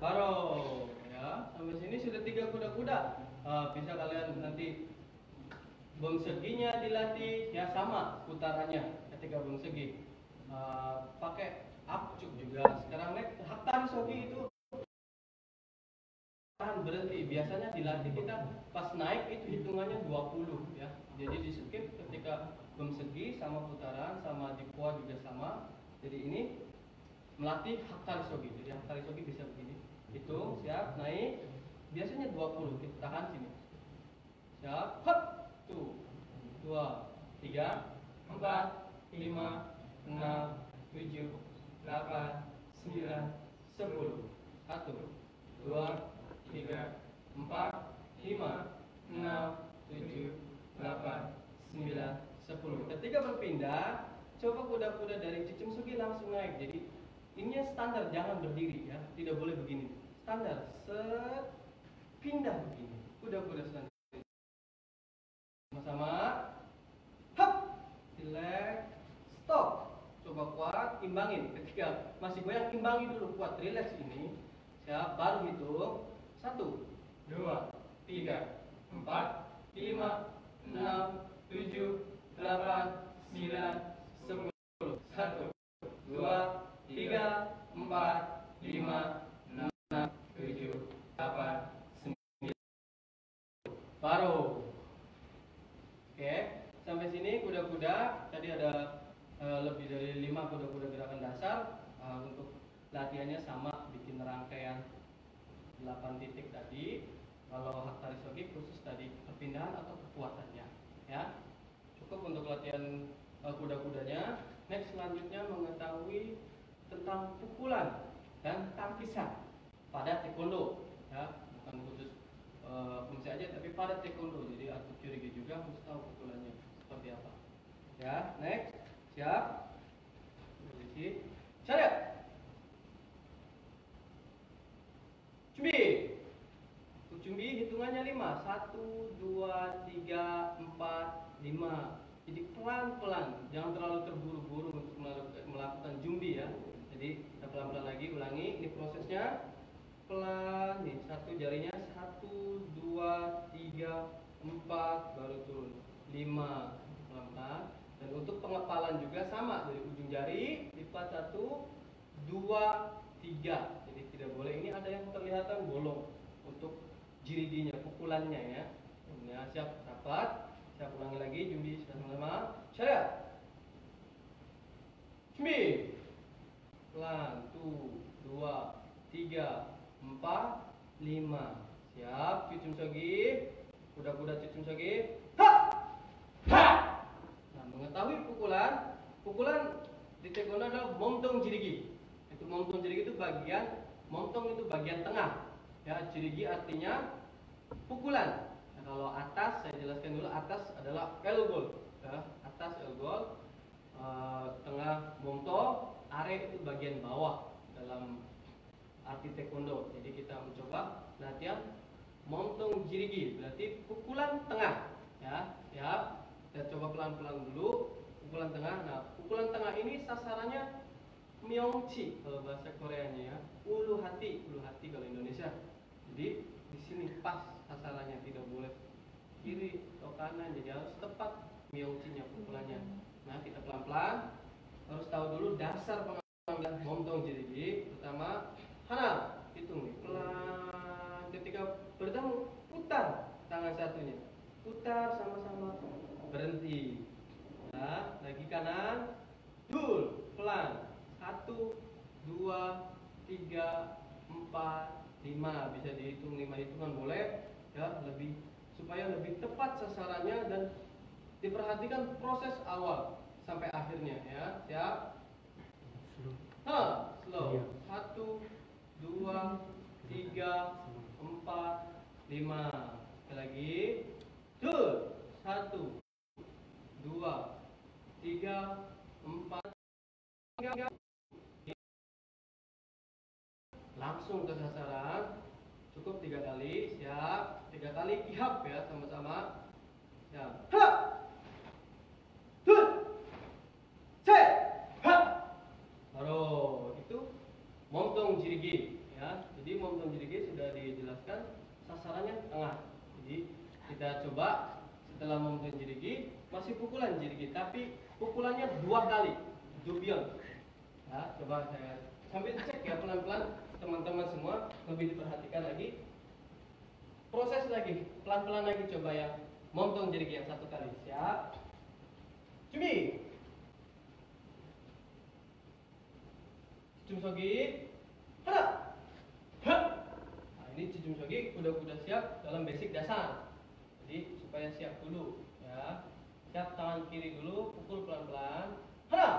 [SPEAKER 3] Paro. Ya, sampai sini sudah 3 kuda-kuda. Bisa kalian nanti bongseginya dilatih ya, sama putarannya ketika bongsegi. Pakai apcuk juga. Sekarang next haktari sogi itu tahan berhenti. Biasanya dilatih kita pas naik itu hitungannya 20 ya. Jadi di skip ketika bongsegi sama putaran sama di poa juga sama. Jadi ini melatih haktari sogi. Jadi haktari sogi bisa begini. Hitung, siap, naik. Biasanya 20. Kita tahan sini. Siap. Hop. 1, 2, 3, 4, 5, 6, 7, 8, 9, 10. 1, 2, 3, 4, 5, 6, 7, 8, 9, 10. 10. Ketika berpindah, coba kuda-kuda dari cicim sugi langsung naik. Jadi ini standar, jangan berdiri ya, tidak boleh begini. Standar, set, pindah begini. Kuda-kuda selanjutnya. Sama-sama. Hap, relax, stop. Coba kuat, imbangin. Ketika masih goyang, imbangi dulu, kuat, relax ini. Siap, baru hitung. 1, 2, 3, 4, 5, 6, 7, 8, 9, 10. 1, dari 5 kuda-kuda gerakan dasar. Untuk latihannya sama, bikin rangkaian 8 titik tadi. Kalau hak tarik shogi khusus tadi perpindahan atau kekuatannya, ya. Cukup untuk latihan kuda-kudanya. Next, selanjutnya mengetahui tentang pukulan dan tangkisan pada taekwondo, ya. Bukan khusus fungsi aja, tapi pada taekwondo. Jadi atlet jurigi juga harus tahu pukulannya seperti apa. Ya, next, siap. Posisi, siap. Cumbi. Untuk cumbi hitungannya 5. 1, 2, 3, 4, 5. Jadi pelan-pelan, jangan terlalu terburu-buru untuk melakukan jumbi ya. Jadi kita pelan-pelan lagi, ulangi. Ini prosesnya pelan. Nih, satu jarinya 1, 2, 3, 4, baru turun 5, pelan-pelan. Dan untuk pengepalan juga sama, dari ujung jari lipat 1, 2, 3. Jadi tidak boleh ini ada yang terlihatan bolong untuk jiridinya, pukulannya ya. Nah, siap, rapat. Siap, ulangi lagi, jumbi sudah sama-sama. Syariat. Jumbi. Pelan, 1, 2, 3, 4, 5. Siap, cucum shogi. Kuda-kuda cucum shogi. Ha! Ha! Nah, mengetahui pukulan di taekwondo adalah momtong jirigi. Itu momtong jirigi itu momtong itu bagian tengah. Ya, jirigi artinya pukulan. Nah, kalau atas, saya jelaskan dulu, atas adalah elbow, ya, atas elbow, tengah momto, are itu bagian bawah dalam arti taekwondo. Jadi kita mencoba latihan momtong jirigi, berarti pukulan tengah, ya. Siap, kita coba pelan-pelan dulu, pukulan tengah. Nah, pukulan tengah ini sasarannya myongchi kalau bahasa Koreanya ya, ulu hati kalau Indonesia. Jadi di sini pas sasarannya, tidak boleh kiri atau kanan, jadi harus tepat myongchi-nya pukulannya. Nah, kita pelan-pelan harus tahu dulu dasar pengambilan momtong jirigi. Pertama, hana, hitung nih, pelan. Ketika bertemu, putar tangan satunya, putar sama-sama, berhenti. Nah, lagi kanan, dul, pelan, 1, 2, 3, 4, 5. Bisa dihitung 5 hitungan boleh ya, supaya lebih tepat sasarannya dan diperhatikan proses awal sampai akhirnya ya. Siap. Slow. 1, 2, 3, 4, 5. Sekali lagi. Dul. 1, 2, 3, 4, 5. Langsung ke sasaran. Cukup 3 kali. Siap. 3 kali ihap ya, sama-sama. Siap. Ha. Dul. Se. Ha. Baru itu momtong jirigi ya. Jadi momtong jirigi sudah dijelaskan sasarannya tengah. Jadi kita coba setelah momtong jirigi, masih pukulan jirigi, tapi pukulannya 2 kali. Dubion. Ya, coba saya sambil cek ya pelan-pelan teman-teman semua, lebih diperhatikan lagi. Proses lagi, pelan-pelan lagi coba ya. Momtong jirigi yang 1 kali. Siap. Cumi. Cucum shogi. Hana. Ha. Nah, ini cucum shogi kuda-kuda siap dalam basic dasar. Jadi supaya siap dulu ya. Siap, tangan kiri dulu, pukul pelan-pelan. Hana.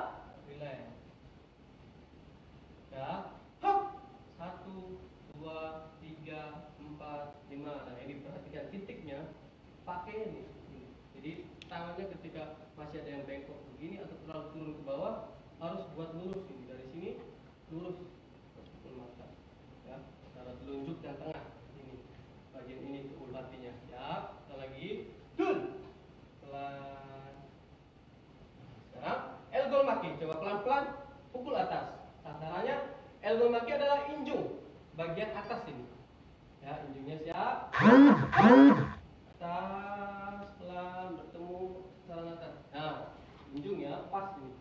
[SPEAKER 3] Relax. Ya. Hop. 1, 2, 3, 4, 5. Nah, ini perhatikan titiknya. Pakai ini. Jadi tangannya ketika masih ada yang bengkok begini atau terlalu turun ke bawah, harus buat lurus ini. Dari sini lurus pukul mata. Ya, antara telunjuk dan tengah. Ini bagian ini untuk ulatinya. Siap. Kita lagi. Dun. Pelan. Sekarang elbow maki. Coba pelan-pelan pukul atas. Sasarannya elbow maki adalah injung bagian atas ini. Ya, injungnya siap. Atas, pelan, bertemu sasaran atas. Nah, injungnya pas ini.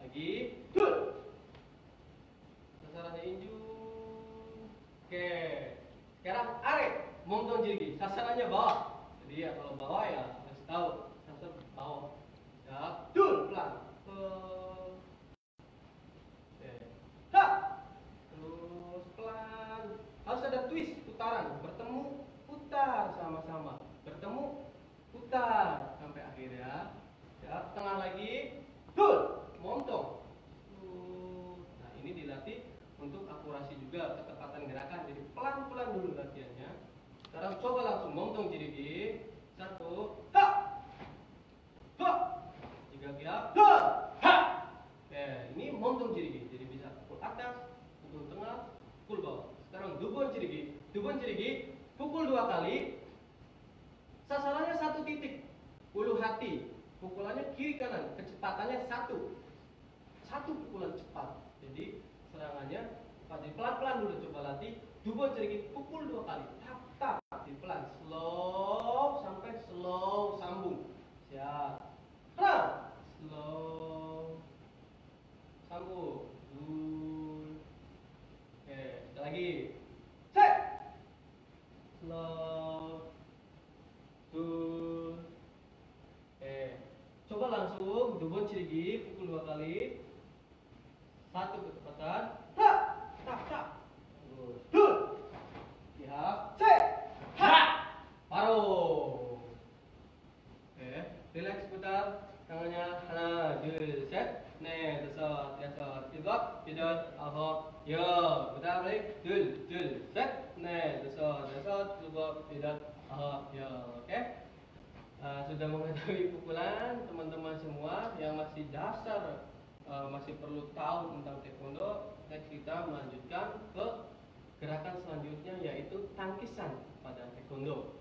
[SPEAKER 3] Lagi, dul. Sasarannya injung. Oke. Sekarang arek, momtong jirigi. Sasarannya bawah. Jadi ya kalau bawah ya harus tahu sasar bawah. Ya, dul, pelan. Sekarang coba langsung momtong jirigi. 1, ha, ha. 3 kali, ha, ha. Oke, ini momtong jirigi. Jadi bisa pukul atas, pukul tengah, pukul bawah. Sekarang dubon jirigi. Dubon jirigi, pukul 2 kali. Sasarannya 1 titik. Ulu hati. Pukulannya kiri kanan. Kecepatannya 1. 1 pukulan cepat. Jadi serangannya pelan-pelan dulu, coba latih. Dubon jirigi, pukul 2 kali. Tap tap, pelan, slow sampai slow sambung. Siap. Nah, slow sambung. Oke, sekali lagi. Set. Slow. Oke. Coba langsung dubon jirigi pukul 2 kali. 1 kecepatan. Tak, tak, tak. Dul. Siap. Set. Ha. Paruh. Oke, relax putar tangannya. Nah, dul, set. Nih, desot, desot. Pidot, pidot. Ahok. Yo, putar balik. Dul, dul, set. Nih, desot, desot. Pidot, pidot. Ahok. Yo, oke. Sudah mengetahui pukulan, teman-teman semua yang masih dasar, masih perlu tahu tentang taekwondo. Next kita melanjutkan ke gerakan selanjutnya, yaitu tangkisan pada taekwondo.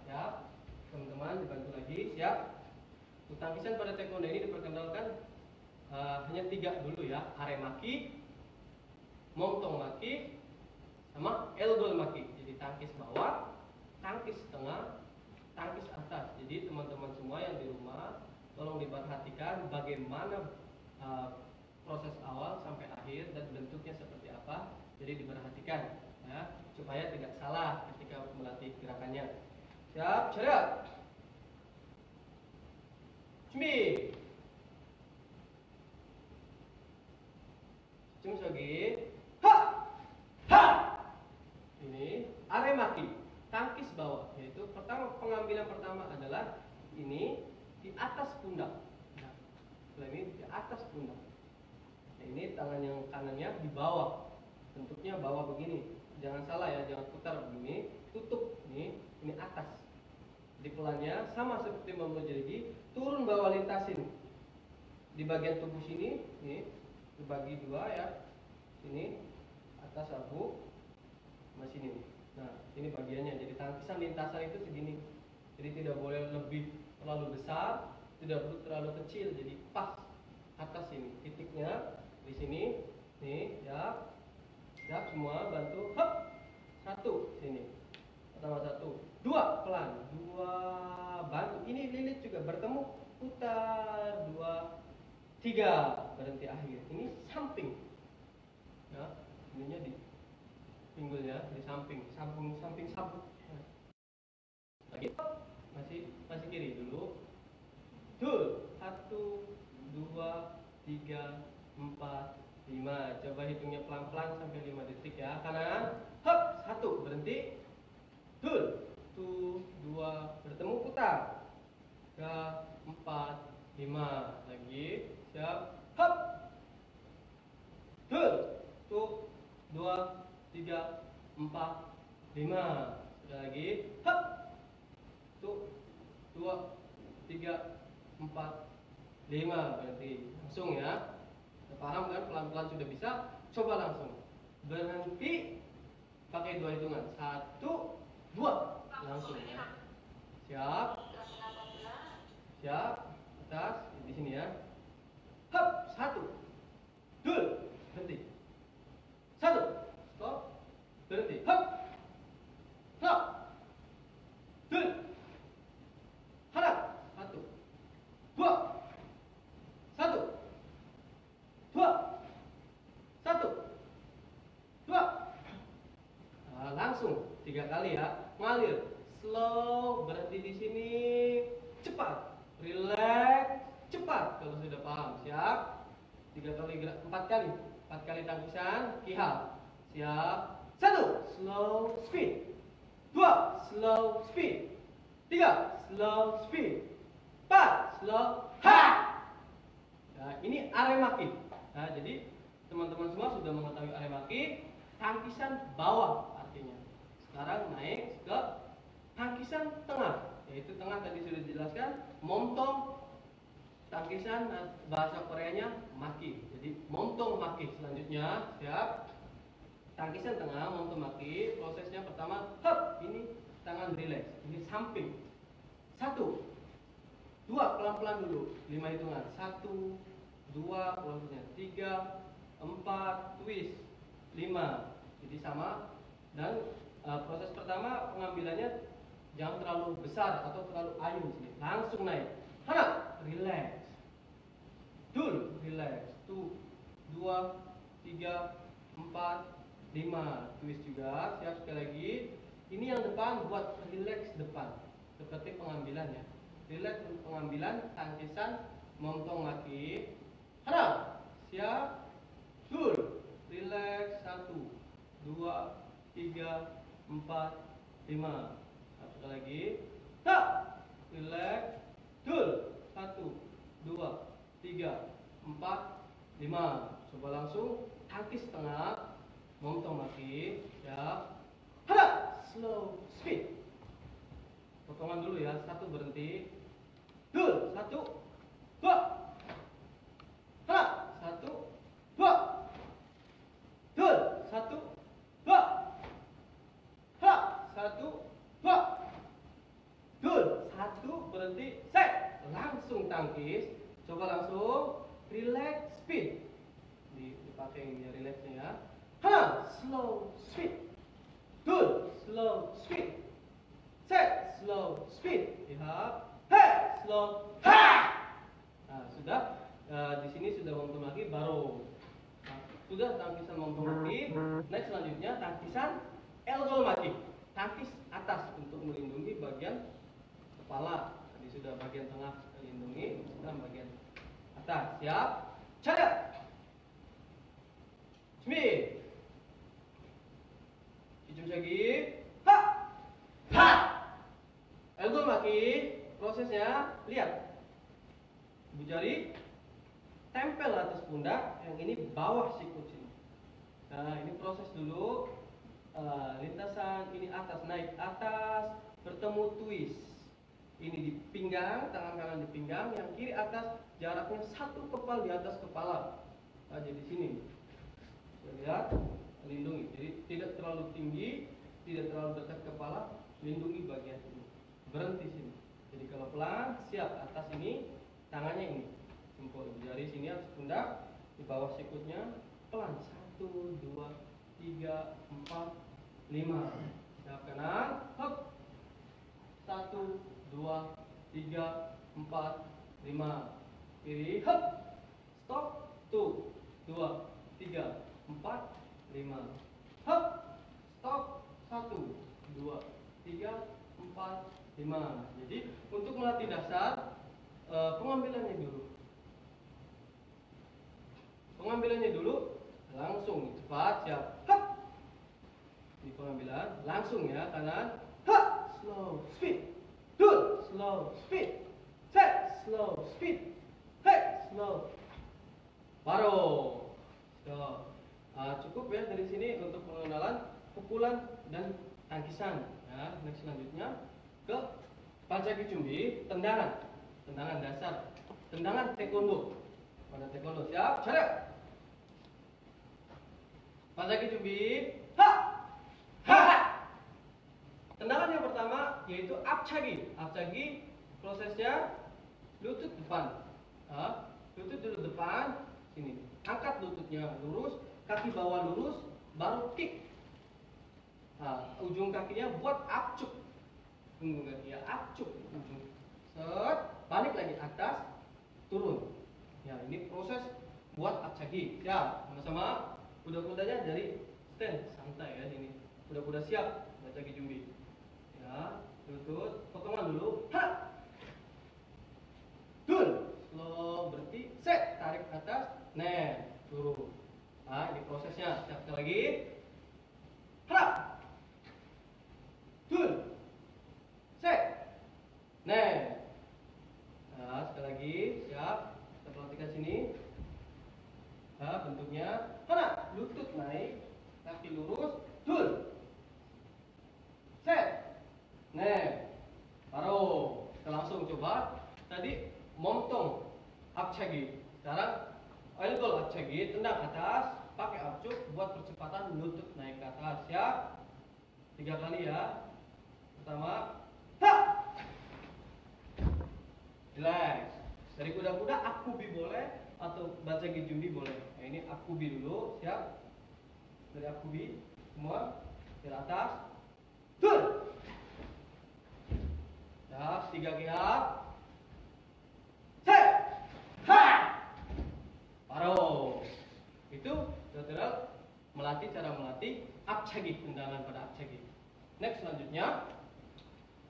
[SPEAKER 3] Siap, teman-teman dibantu lagi. Siap. Untuk tangkisan pada taekwondo ini diperkenalkan hanya 3 dulu ya: aremaki, momtong maki, sama elbow maki. Jadi tangkis bawah, tangkis tengah, tangkis atas. Jadi teman-teman semua yang di rumah tolong diperhatikan bagaimana proses awal sampai akhir dan bentuknya seperti apa. Jadi diperhatikan ya, supaya tidak salah ketika melatih gerakannya. Siap, ceria. Cumi. Cumi lagi. Ha. Ha. Ini aremaki. Tangkis bawah, yaitu pengambilan pertama adalah ini di atas pundak. Nah, ini di atas pundak. Nah, ini tangan yang kanannya di bawah, bentuknya bawah begini. Jangan salah ya, jangan putar begini. Tutup ini atas. Di pelannya sama seperti memulai jirigi, turun bawah lintasin di bagian tubuh sini, nih dibagi 2 ya. Sini atas abu, sama sini nih. Nah, ini bagiannya. Jadi tangkisan lintasan itu segini. Jadi tidak boleh lebih terlalu besar, tidak perlu terlalu kecil. Jadi pas atas ini. Titiknya di sini. Nih, ya. Siap semua, bantu. Hop. 1 sini. Pertama 1. 2 pelan. 2 bantu. Ini lilit juga bertemu, putar. 2 3 berhenti akhir. Ini samping. Ya, ininya di pinggulnya di samping sabuk. Lagi masih kiri dulu. Dul. 1 2 3 4 5. Coba hitungnya pelan-pelan sampai 5 detik ya. Kanan. Hop. 1 berhenti. Dul. 1 2 bertemu, putar. 3 4 5 lagi. Siap. Hop. Dul. 1 2 3 4 5. Sekali lagi. Hop. 1 2 3 4 5. Berarti langsung ya. Paham kan? Pelan-pelan sudah bisa. Coba langsung berhenti pakai 2 hitungan. 1 2 langsung ya. Siap. Siap. Atas di sini ya. Hop. 1 dul. Berhenti. 1 stop. Berhenti. Hop. Stop. Dul. Hadap. 1 2 1 2 1 2. Langsung 3 kali ya. Ngalir. Slow, berhenti di sini. Cepat. Relax, cepat kalau sudah paham. Siap. 3 kali gerak, 4 kali. 4 kali tangkisan, kihal. Siap. 1 slow speed. 2 slow speed. 3 slow speed. 4 slow ha. Nah, ini aremaki. Nah, jadi teman-teman semua sudah mengetahui aremaki, tangkisan bawah artinya. Sekarang naik ke tangkisan tengah, yaitu tengah tadi sudah dijelaskan, momtong. Tangkisan bahasa Koreanya maki. Jadi momtong maki. Selanjutnya, siap. Tangkisan tengah, momtong maki. Prosesnya pertama, hop, ini tangan relax. Ini samping. 1, 2, pelan-pelan dulu. 5 hitungan. 1, 2, pelan-pelan. 3, 4, twist. 5. Jadi sama. Dan proses pertama pengambilannya jangan terlalu besar atau terlalu ayun sini. Langsung naik. Hana, relax. Dul, relax. 1, 2, 3, 4, 5. Twist juga. Siap sekali lagi. Ini yang depan buat relax depan. Seperti pengambilannya. Relax untuk pengambilan tangkisan momtong maki. Hana, siap. Dul, relax. 1, 2, 3, 4, 5. Satu lagi. Tak, relax. Dul, 1, 2, 3, 4, 5. Coba langsung tangkis tengah, momtong maki. Siap. Hana, slow speed. Potongan dulu ya. 1 berhenti. Dul, 1, 2. Hana, 1, 2. Dul, 1, 2. Ha, 1, 2. Dul, 1 berhenti. Set. Langsung tangkis. Coba langsung relax speed. Dipakai ini relaxnya ya. Hana, slow speed. Dul, slow speed. Set, slow speed. Lihat. Hey, slow. Ha. Nah, sudah. Di sini sudah momtong lagi baru. Nah, sudah tangkisan momtong maki. Next selanjutnya tangkisan elbow maki. Tangkis atas untuk melindungi bagian kepala. Tadi sudah bagian tengah terlindungi, sekarang bagian atas. Siap? Cadar. Smith. Hijau lagi. Ha. Ha. Elbow maki. Prosesnya lihat. Ibu jari tempel atas pundak, yang ini bawah sikut sini. Nah, ini proses dulu. Lintasan ini atas, naik atas, bertemu twist. Ini di pinggang, tangan kanan di pinggang, yang kiri atas, jaraknya 1 kepal di atas kepala. Nah, jadi sini. Lihat, lindungi. Jadi tidak terlalu tinggi, tidak terlalu dekat kepala, lindungi bagian ini. Berhenti sini. Jadi kalau pelan, siap. Atas ini, tangannya ini. Jempol jari sini atas pundak, di bawah sikutnya, pelan. 1, 2, 3, 4, 5. Siap kanan, hop. 1, 2, 3, 4, 5. Kiri, hop. Stop. 1, 2, 3, 4, 5. Hop. Stop. 1, 2, 3, 4, 5. Jadi untuk melatih dasar, pengambilannya dulu. Pengambilannya dulu, langsung cepat, siap. Hop. Di pengambilan langsung ya, kanan. Hop. Slow speed. Dul, slow speed. Set, slow speed. Hey, slow. Baru. So, cukup ya dari sini untuk pengenalan pukulan dan tangkisan. Ya, next selanjutnya ke Panjagi Jumbi, tendangan. Tendangan dasar. Tendangan taekwondo. Pada taekwondo, siap? Cara. Panjagi Jumbi. Ha! Ha! Tendangan yang pertama yaitu apchagi. Apchagi prosesnya lutut depan. Lutut dulu depan, sini. Angkat lututnya lurus, kaki bawah lurus, baru kick. Ujung kakinya buat apcuk. Ujung kaki ya, apcuk. Ujung. Set, balik lagi atas, turun. Ya, ini proses buat apchagi. Ya, sama-sama. Kuda-kudanya dari stand, santai ya sini. Kuda-kuda siap, Panjagi Jumbi. Ya, lutut, potongan dulu. Ha! Dul, slow, berhenti, set, tarik atas, turun. Ini prosesnya. Siap sekali lagi. Ha! Dul, set, sekali lagi, siap. Kita perhatikan sini. Bentuknya, hana, lutut naik, kaki lurus, dul. set. Nih, baru kita langsung coba. Tadi momtong apchagi. Sekarang elbow apchagi, tendang atas, pakai abcuk buat percepatan lutut naik ke atas. Siap? 3 kali ya. Pertama, ha. Relax. Dari kuda-kuda akubi boleh atau bachagi jumbi boleh. Nah, ini akubi dulu, siap? Dari akubi semua ke atas. Tur. Ya, 3 kali up. Set. Ha. Baru. Itu tutorial cara melatih apchagi, tendangan pada apchagi. Next selanjutnya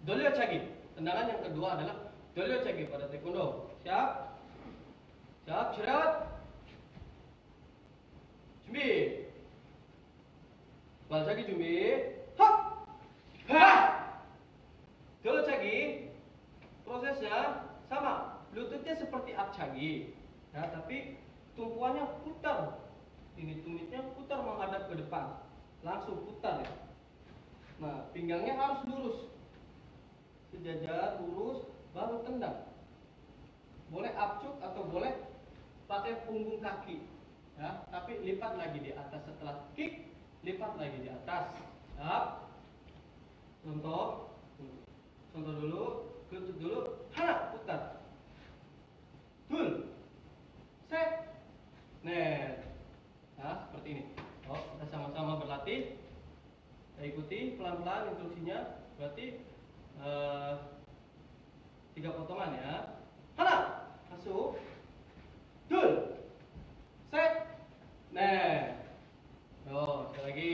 [SPEAKER 3] dolyochagi. Tendangan yang kedua adalah dolyochagi pada taekwondo. Siap? Siap, cerat. Jumbi. Balchagi jumbi. Hop. Ha. Dolyochagi prosesnya sama. Lututnya seperti apchagi. Ya, tapi tumpuannya putar. Ini tumitnya putar menghadap ke depan. Langsung putar ya. Nah, pinggangnya harus lurus. Sejajar, lurus, baru tendang. Boleh abcuk atau boleh pakai punggung kaki. Ya, tapi lipat lagi di atas setelah kick, lipat lagi di atas. Ya. Contoh. Contoh dulu, lutut dulu, hana, putar. Tul. Set. Net. Nah, seperti ini. Oh, kita sama-sama berlatih. Kita ikuti pelan-pelan instruksinya. Berarti 3 potongan ya. Hana, masuk. Tul. Set. Net. Oh, sekali lagi.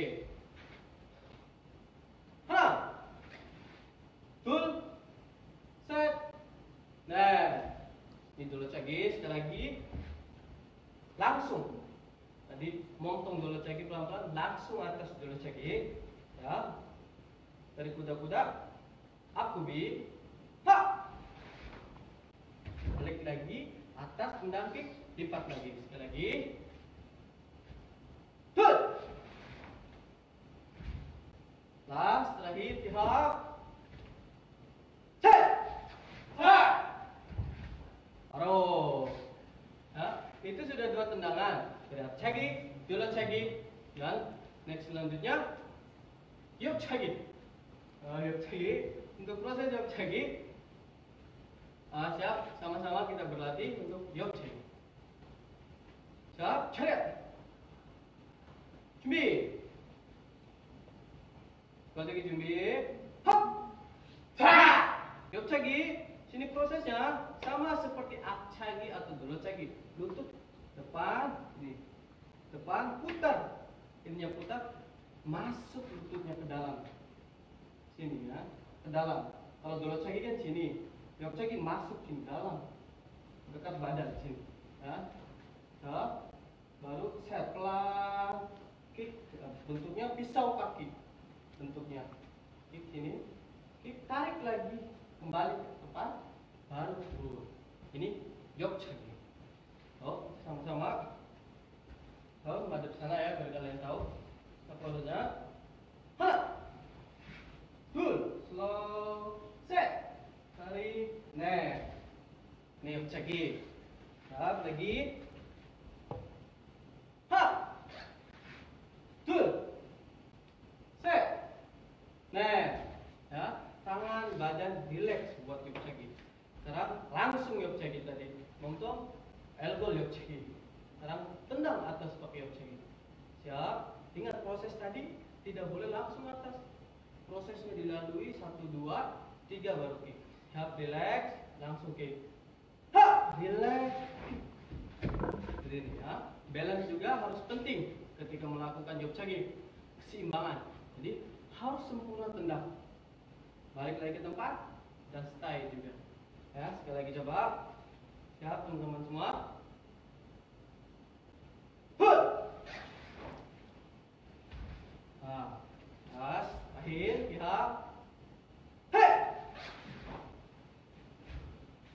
[SPEAKER 3] Hana. Tul. Set. Net. Ini dulu lagi, sekali lagi. Langsung. Tadi montong dolyochagi pelan-pelan, langsung atas dolyochagi. Ya. Dari kuda-kuda, akubi, ha. Balik lagi, atas tendang kick, lipat lagi. Sekali lagi. Tut. Last, lagi, pihak. Set. Ha. Baru. Ya, itu sudah 2 tendangan. Apchagi, dolyochagi, dan next selanjutnya yopchagi. Yopchagi. Untuk proses yopchagi, siap, sama-sama kita berlatih untuk yopchagi. Siap, chariot. Jumbi. Yopchagi jumbi. Hop. Ha. Yopchagi. Sini prosesnya sama seperti apchagi atau dolyochagi. Lutut depan, ini depan putar, ininya putar, masuk lututnya ke dalam, sini ya, ke dalam. Kalau dolyochagi kan sini, yopchagi masuk sini dalam, dekat badan sini, ya. Ya. Baru set pelan, kick, bentuknya pisau kaki, bentuknya, kick sini, kick tarik lagi, kembali ke depan, baru turun. Ini yopchagi. Oh, sama-sama. Oh, madep sana ya, biar kalian tahu. Prosesnya. Ha. Tul. Slow. Set. Tarik. Nih. Nih, yopchagi. Siap, lagi. Ha. Tul. Set. Nih. Ya, tangan, badan relax buat yopchagi. Sekarang langsung yopchagi tadi. Montong. Elbow yopchagi. Sekarang tendang atas pakai yopchagi. Siap. Ingat proses tadi tidak boleh langsung atas. Prosesnya dilalui 1, 2, 3 baru kick. Siap, relax, langsung kick. Ha, relax. Jadi ya, balance juga harus penting ketika melakukan yopchagi. Keseimbangan. Jadi harus sempurna tendang. Balik lagi ke tempat dan stay juga. Ya, sekali lagi coba. Siap teman-teman semua. Hut. Nah, pas, akhir, pihak. Hei.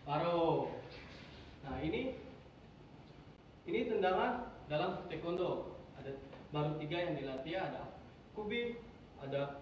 [SPEAKER 3] Baru. Nah, ini tendangan dalam taekwondo. Ada baru 3 yang dilatih, ada kubi, ada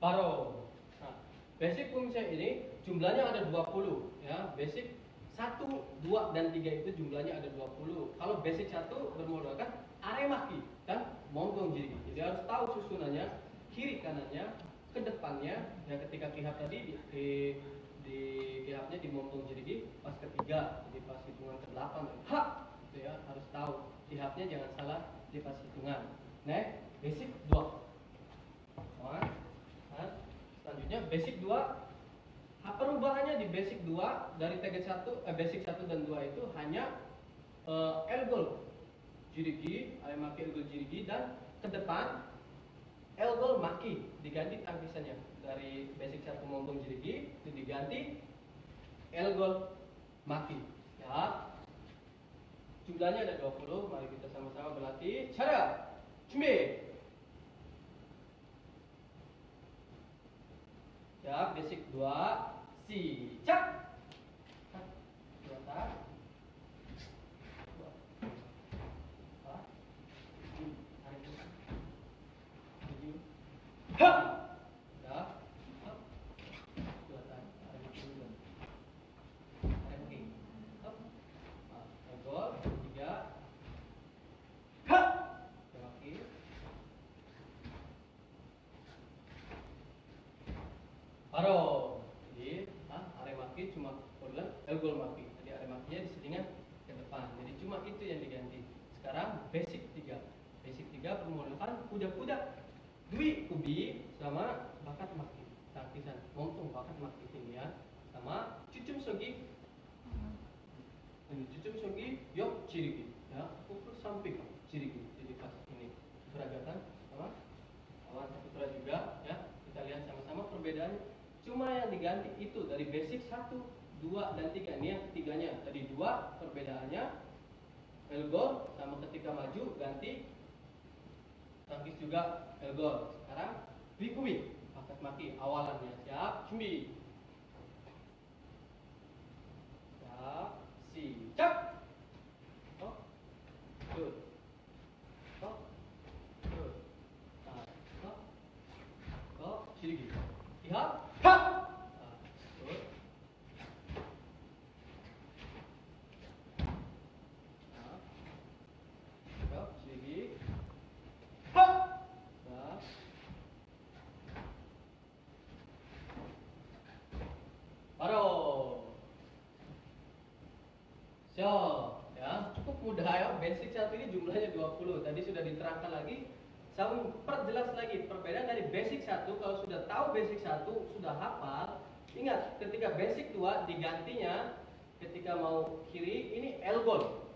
[SPEAKER 3] Paro. basic fungsi ini jumlahnya ada 20 ya. Basic 1, 2 dan 3 itu jumlahnya ada 20. Kalau basic 1 bermodalkan aremaki kan montong jirigi. Jadi harus tahu susunannya, kiri kanannya, ke depannya. Ya ketika kihap tadi di kihapnya di montong jirigi pas ketiga, jadi pas hitungan ke-8 ha gitu ya, harus tahu kihapnya, jangan salah di pas hitungan. Next, basic 2. Selanjutnya basic 2. Perubahannya di basic 2 dari target 1 basic 1 dan 2 itu hanya elgol jirigi, aremaki elgol jirigi, dan ke depan elgol maki diganti tangkisannya. Dari basic 1 montong jirigi itu diganti elgol maki ya. Jumlahnya ada 20. Mari kita sama-sama berlatih. Cara 준비. Ya, basic 2 siap. Dua tak. Ha. Ya. Hop. Dua tak. Tarik dulu. Tarik lagi. Hop. Gol 3. Ha. Lagi. Baru. Jadi, aremaki cuma ulang elgol maki. Jadi aremakinya diselingan ke depan. Jadi cuma itu yang diganti. Sekarang basic 3. Basic 3 bermodalkan kuda-kuda. Dwi ubi sama bakat maki. Tangkisan montong bakat maki ini ya. Sama cucum sogi. Ini cucum sogi yok cirigi ya. Pukul samping cirigi. Jadi pas ini beragatan sama awan putra juga ya. Kita lihat sama-sama perbedaan. Cuma yang diganti itu dari basic 1, 2 dan 3. Ini yang ketiganya. Tadi 2 perbedaannya elgol sama ketika maju ganti tangkis juga elgol. Sekarang wikuwi bakat maki awalannya. Siap, 준비. Siap, siap. Oh, good. Oh, good. Oh, oh, jirigi. Lihat, ha. Good. Siap, jirigi. Ha. Siap. Baru. Siap ya, cukup mudah ya. Basic 1 ini jumlahnya 20. Tadi sudah diterangkan lagi. Saya perjelas lagi perbedaan dari basic 1. Kalau sudah tahu basic 1, sudah hafal. Ingat, ketika basic 2 digantinya ketika mau kiri ini elgol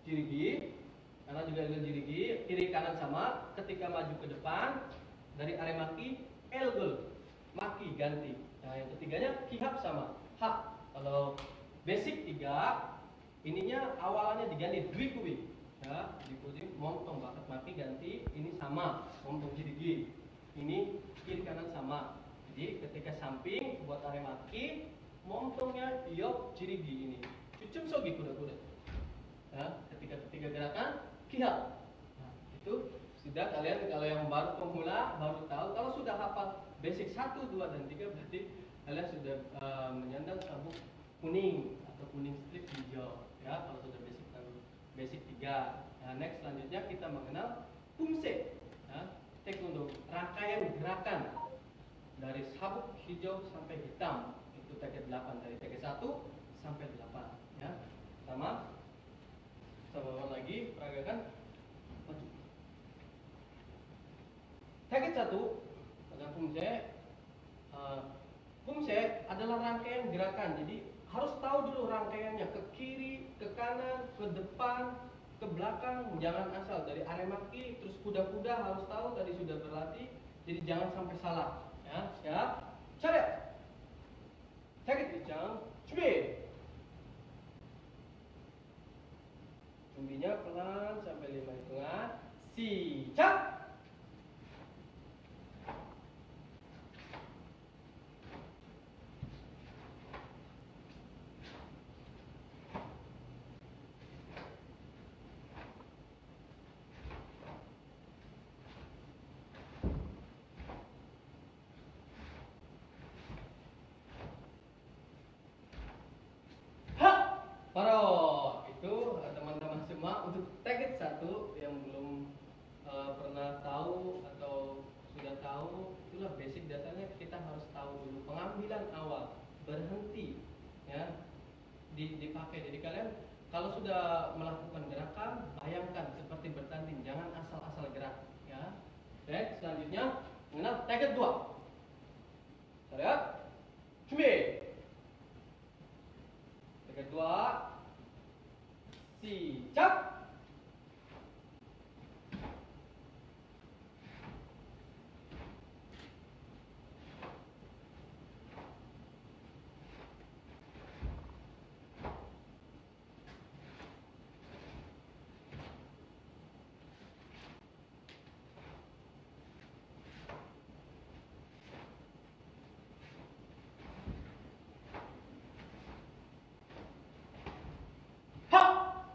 [SPEAKER 3] jirigi, karena juga elgol jirigi, kiri kanan sama. Ketika maju ke depan dari aremaki elgol maki ganti. Nah, yang ketiganya kihap sama ha. Kalau basic 3 ininya awalannya diganti dwikuwi ya, dwikuwi montong bakat maki ganti ini sama montong jirigi. Ini kiri kanan sama. Jadi ketika samping buat aremaki montongnya yok jirigi ini. Cucum sogi kuda-kuda. Ya, ketika gerakan kihap. Nah, itu sudah kalian kalau yang baru pemula baru tahu. Kalau sudah hafal basic 1, 2 dan 3 berarti kalian sudah menyandang sabuk kuning atau kuning strip hijau. Ya, kalau sudah basic 3. Nah, next selanjutnya kita mengenal fungsi ya, taekwondo, rangkaian gerakan dari sabuk hijau sampai hitam. Itu target 8, dari target 1 sampai 8 ya. Sama lagi peragakan maju. Target 1 pada fungsi adalah rangkaian gerakan. Jadi harus tahu dulu rangkaiannya, ke kiri, ke kanan, ke depan, ke belakang. Jangan asal dari aremaki terus kuda-kuda, harus tahu, tadi sudah berlatih. Jadi jangan sampai salah ya. Siap, cari target bincang, 준비. 준비nya pelan sampai 5 hitungan. Siap. kalau sudah melakukan gerakan, bayangkan seperti bertanding, jangan asal-asal gerak, ya. Baik, selanjutnya mengenal target 2. Lihat, 준비. target 2, 시작.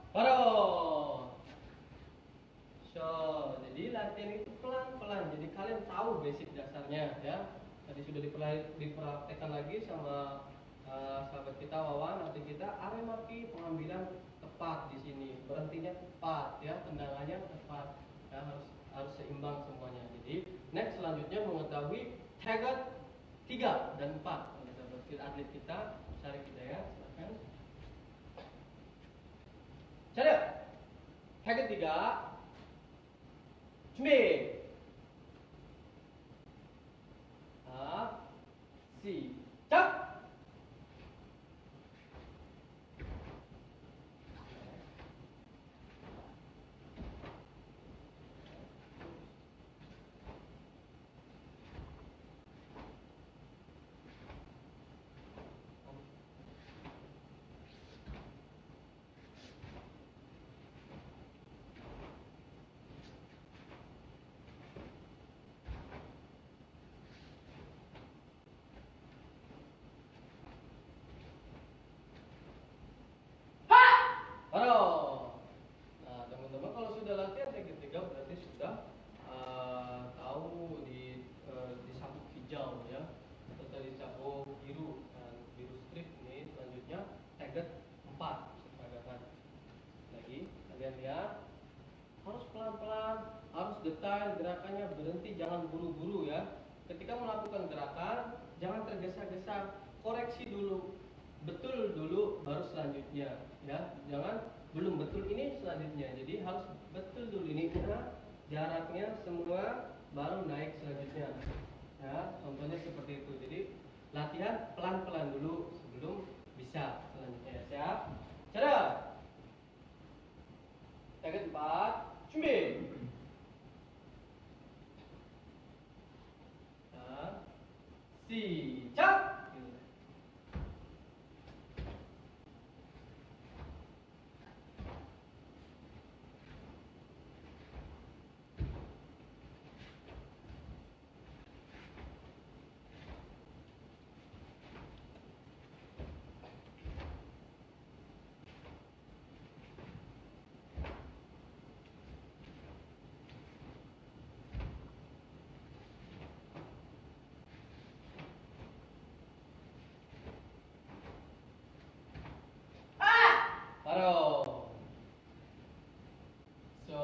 [SPEAKER 3] Baru. So, jadi latihan itu pelan-pelan. Jadi kalian tahu basic dasarnya, ya. Tadi sudah dipraktekkan lagi sama sahabat kita Wawan, nanti kita aremaki pengambilan tepat di sini, berhentinya tepat, ya, tendangannya tepat, ya, harus seimbang semuanya. Jadi next selanjutnya mengetahui target 3 dan 4. Atlet kita, cari kita ya, silakan. Cari. target 3. 준비. 시작. Baru. Nah, teman-teman kalau sudah latihan target 3 berarti sudah tahu di sabuk hijau, ya, atau di sabuk biru, biru strip ini. Selanjutnya target 4 peragakan. Lagi kalian lihat, harus pelan-pelan, harus detail gerakannya, berhenti, jangan buru-buru, ya. Ketika melakukan gerakan jangan tergesa-gesa, koreksi dulu, betul dulu baru selanjutnya, ya. Jangan belum betul ini selanjutnya. Jadi harus betul dulu ini, jaraknya semua baru naik selanjutnya, ya. Contohnya seperti itu. Jadi latihan pelan-pelan dulu sebelum bisa selanjutnya. Siap? Cara. target 4. 준비. 자, 시작. Baru. So,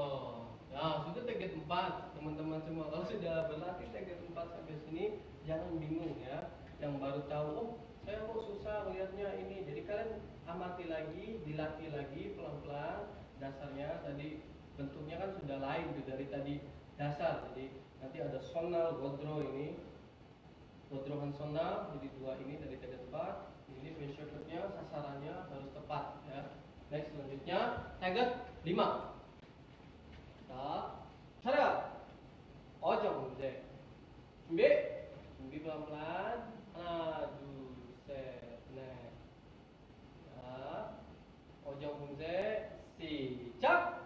[SPEAKER 3] nah, sudah target 4 teman-teman semua. Kalau sudah berlatih target 4 sampai sini, jangan bingung, ya. Yang baru tahu, oh saya kok susah melihatnya ini. Jadi kalian amati lagi, dilatih lagi pelan-pelan. Dasarnya tadi bentuknya kan sudah lain tuh dari tadi dasar. Jadi nanti ada sonal, godro ini, godro sonal. Jadi 2 ini dari target 4. Ini benchnya, sasarannya harus tepat, ya. Next selanjutnya target 5. 자, 차렷. 어정 문제. 준비 pelan-pelan. 하나, 둘, 셋, 넷. 자, 어정 문제 시작.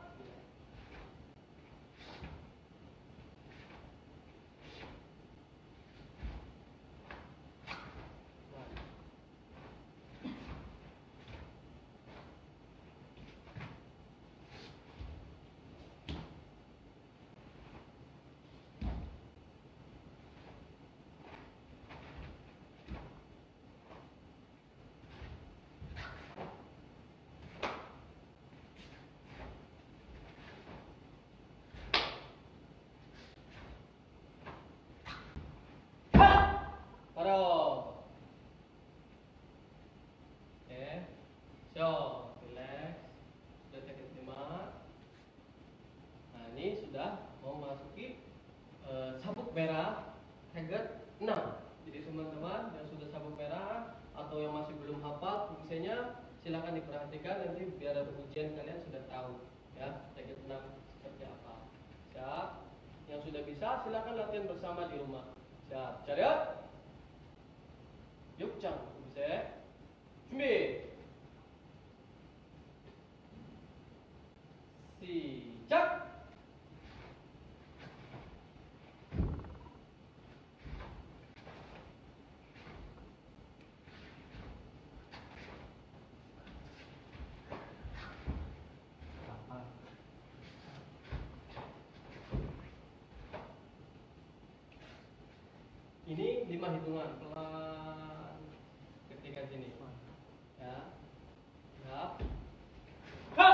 [SPEAKER 3] sudah mau memasuki sabuk merah target 6. Jadi teman-teman yang sudah sabuk merah atau yang masih belum hafal fungsinya, silakan diperhatikan nanti biar ada ujian kalian sudah tahu ya target 6 seperti apa. Siap? Yang sudah bisa silakan latihan bersama di rumah. Siap? Chariot? Yuk, Chang. Bisa? 준비. 시작. Ini 5 hitungan pelan ketika sini ya. Siap. Ha!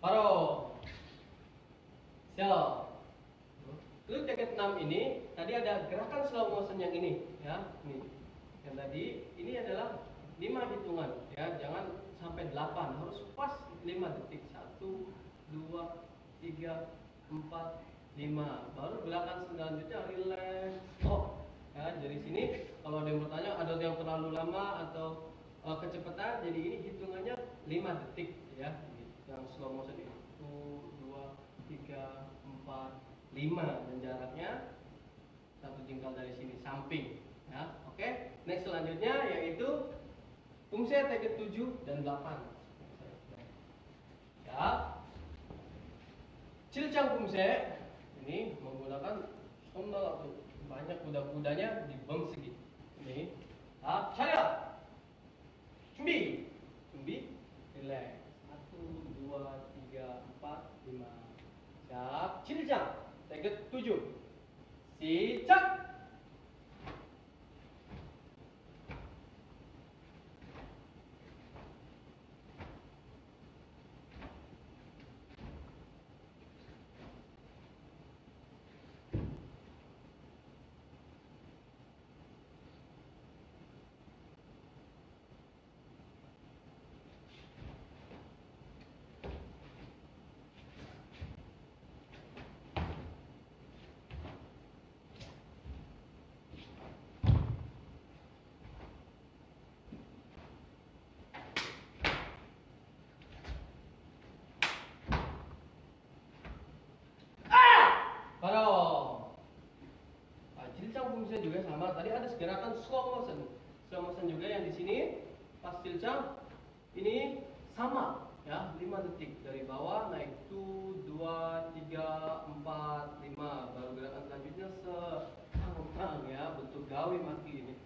[SPEAKER 3] Paro. Siap. Untuk jaket 6 ini tadi ada gerakan slow motion yang ini ya. Ini. Yang tadi ini adalah 5 hitungan ya, jangan sampai 8, harus pas 5 detik. 1 2 3 4 5. Baru gerakan selanjutnya relax. Oh, ya dari sini kalau ada yang bertanya ada yang terlalu lama atau kecepatan, jadi ini hitungannya 5 detik ya. Yang slow motion ini 1 2 3 4 5 dan jaraknya 1 jengkal dari sini samping ya. Oke, next selanjutnya yaitu fungsi target 7 dan 8 ya. Cilcang fungsi ini menggunakan sandal atau banyak kuda-kudanya di bang segi ini ya. Chariot 준비 relax 1 2 3 4 5 siap. Cilcang target 7 시작. Baru. Nah, cilcang fungsinya juga sama. Tadi ada gerakan slow motion. Slow motion juga yang di sini. Pas cilcang ini sama ya, 5 detik dari bawah naik 1 2 3 4 5. Baru gerakan selanjutnya setang ya, bentuk gawi maki ini.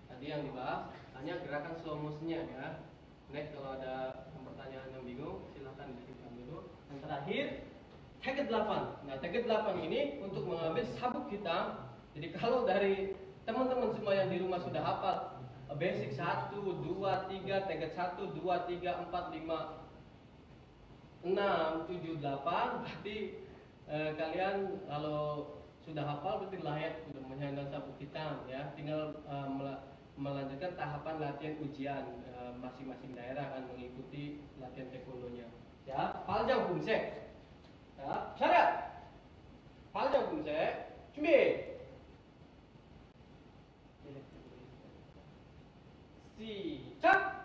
[SPEAKER 3] Tadi yang dibahas hanya gerakan slow motionnya ya. Next kalau ada pertanyaan yang bingung silahkan disimpan dulu. Yang terakhir target 8. Nah, target 8 ini untuk mengambil sabuk hitam. Jadi kalau dari teman-teman semua yang di rumah sudah hafal basic 1 2 3 target 1 2 3 4 5 6 7 8, berarti kalian kalau sudah hafal berarti layak sudah menyandang sabuk hitam ya. Tinggal melanjutkan tahapan latihan ujian. Masing-masing daerah akan mengikuti latihan taekwondonya. Ya, paljang bungsek. 자, 차렷! 발정 분쇄 준비! 시작!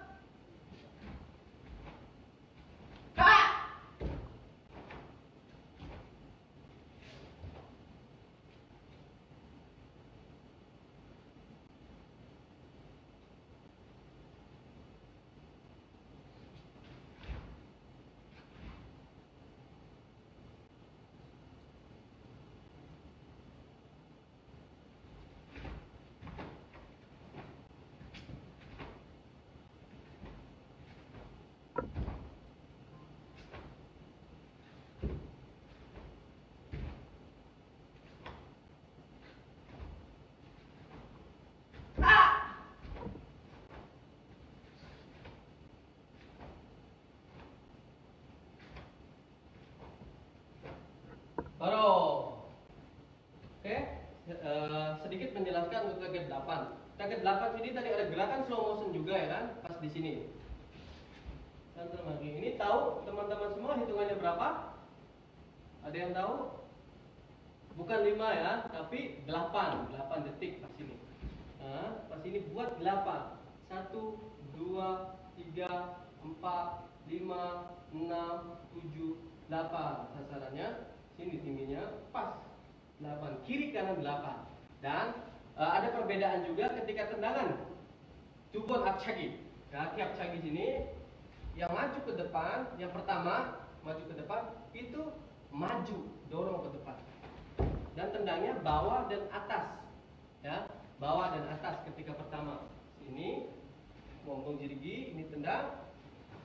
[SPEAKER 3] Oke, sedikit menjelaskan untuk target 8. Target 8 ini tadi ada gerakan slow motion juga ya kan, pas di sini. Dan lagi ini tahu teman-teman semua hitungannya berapa? Ada yang tahu? Bukan 5 ya, tapi 8 detik pas ini. Nah, pas ini buat 8. 1, 2, 3, 4, 5, 6, 7, 8. Sasarannya sini tingginya pas 8, kiri kanan 8. Dan ada perbedaan juga ketika tendangan Dubon Apchagi. Kaki Apchagi sini yang maju ke depan, yang pertama maju ke depan itu maju, dorong ke depan. Dan tendangnya bawah dan atas. Ya, bawah dan atas ketika pertama. Sini montong jirigi, ini tendang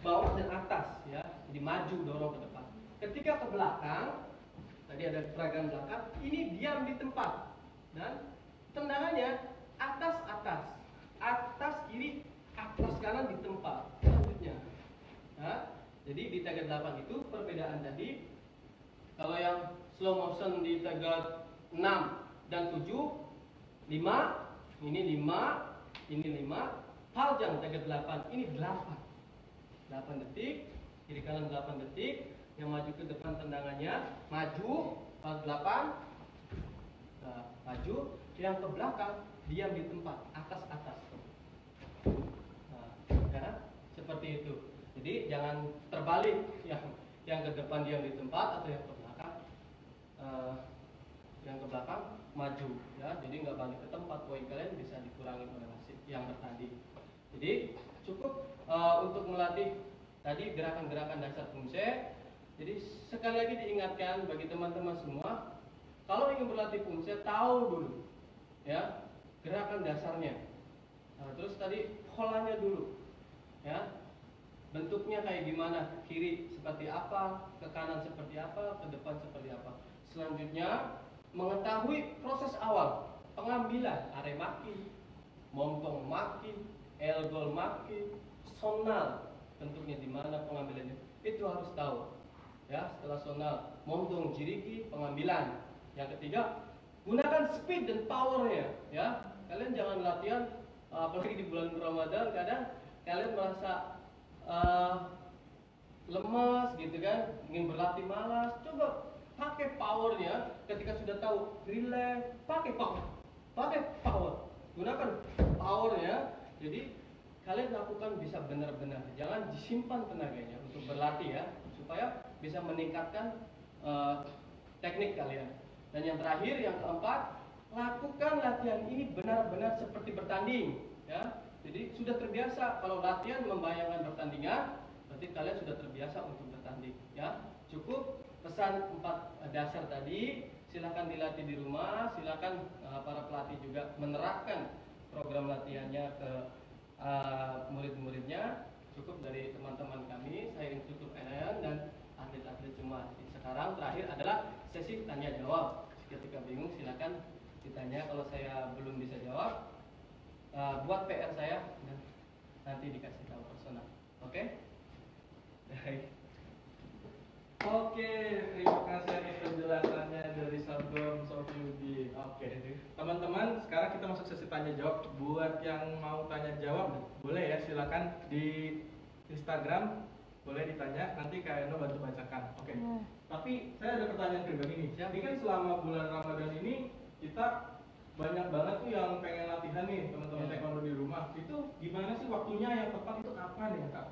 [SPEAKER 3] bawah dan atas ya. Jadi maju dorong ke depan. Ketika ke belakang, tadi ada gerakan belakang, ini diam di tempat. Dan tendangannya atas atas, atas kiri, atas kanan di tempat. Selanjutnya. Nah, jadi di target 8 itu perbedaan tadi. Kalau yang slow motion di target 6 dan 7, 5, ini 5, ini 5. Paljang target 8, ini 8. 8 detik, kiri kanan 8 detik. Yang maju ke depan tendangannya, maju, pas 8. Nah, maju, yang ke belakang diam di tempat, atas atas. Nah, ya, seperti itu. Jadi jangan terbalik, yang ke depan diam di tempat atau yang ke belakang, yang ke belakang maju, ya. Jadi nggak balik ke tempat, poin kalian bisa dikurangi oleh wasit yang bertanding. Jadi cukup untuk melatih tadi gerakan-gerakan dasar Pumse. Jadi sekali lagi diingatkan bagi teman-teman semua, kalau ingin berlatih Pumse tahu dulu, ya, gerakan dasarnya. Nah, terus tadi polanya dulu, ya. Bentuknya kayak gimana, ke kiri seperti apa, ke kanan seperti apa, ke depan seperti apa. Selanjutnya mengetahui proses awal pengambilan aremaki, montong maki, elgol maki, sonal, bentuknya di mana pengambilannya, itu harus tahu. Ya, setelah sonal, montong jiriki, pengambilan. Yang ketiga, gunakan speed dan powernya. Ya, kalian jangan latihan, apalagi di bulan Ramadan, kadang kalian merasa lemas gitu kan, ingin berlatih malas. Coba pakai powernya. Ketika sudah tahu relax, pakai power, gunakan powernya. Jadi kalian lakukan bisa benar-benar, jangan disimpan tenaganya untuk berlatih ya, supaya bisa meningkatkan teknik kalian. Dan yang terakhir, yang keempat, lakukan latihan ini benar-benar seperti bertanding ya. Jadi sudah terbiasa kalau latihan membayangkan pertandingan, berarti kalian sudah terbiasa untuk bertanding ya. Cukup pesan 4 dasar tadi, silakan dilatih di rumah, silakan para pelatih juga menerapkan program latihannya ke murid-muridnya. Cukup dari teman-teman kami, saya Institut Enayan dan atlet-atlet semua. Sekarang terakhir adalah sesi tanya jawab. Ketika bingung silakan ditanya, kalau saya belum bisa jawab, buat PR saya dan nanti dikasih tahu personal. Oke? Baik.
[SPEAKER 1] Oke, terima kasih atas penjelasannya dari Sabdom Sofiudi. Oke, teman-teman, sekarang kita masuk sesi tanya jawab. Buat yang mau tanya jawab, boleh ya, silakan di Instagram, boleh ditanya. Nanti Kak Eno bantu bacakan. Oke.
[SPEAKER 2] Ya.
[SPEAKER 1] Tapi saya ada pertanyaan pribadi nih. Jadi kan selama bulan Ramadan ini kita banyak banget tuh yang pengen latihan nih, teman-teman taekwondo di rumah. Itu gimana sih waktunya yang tepat itu kapan ya, Kak?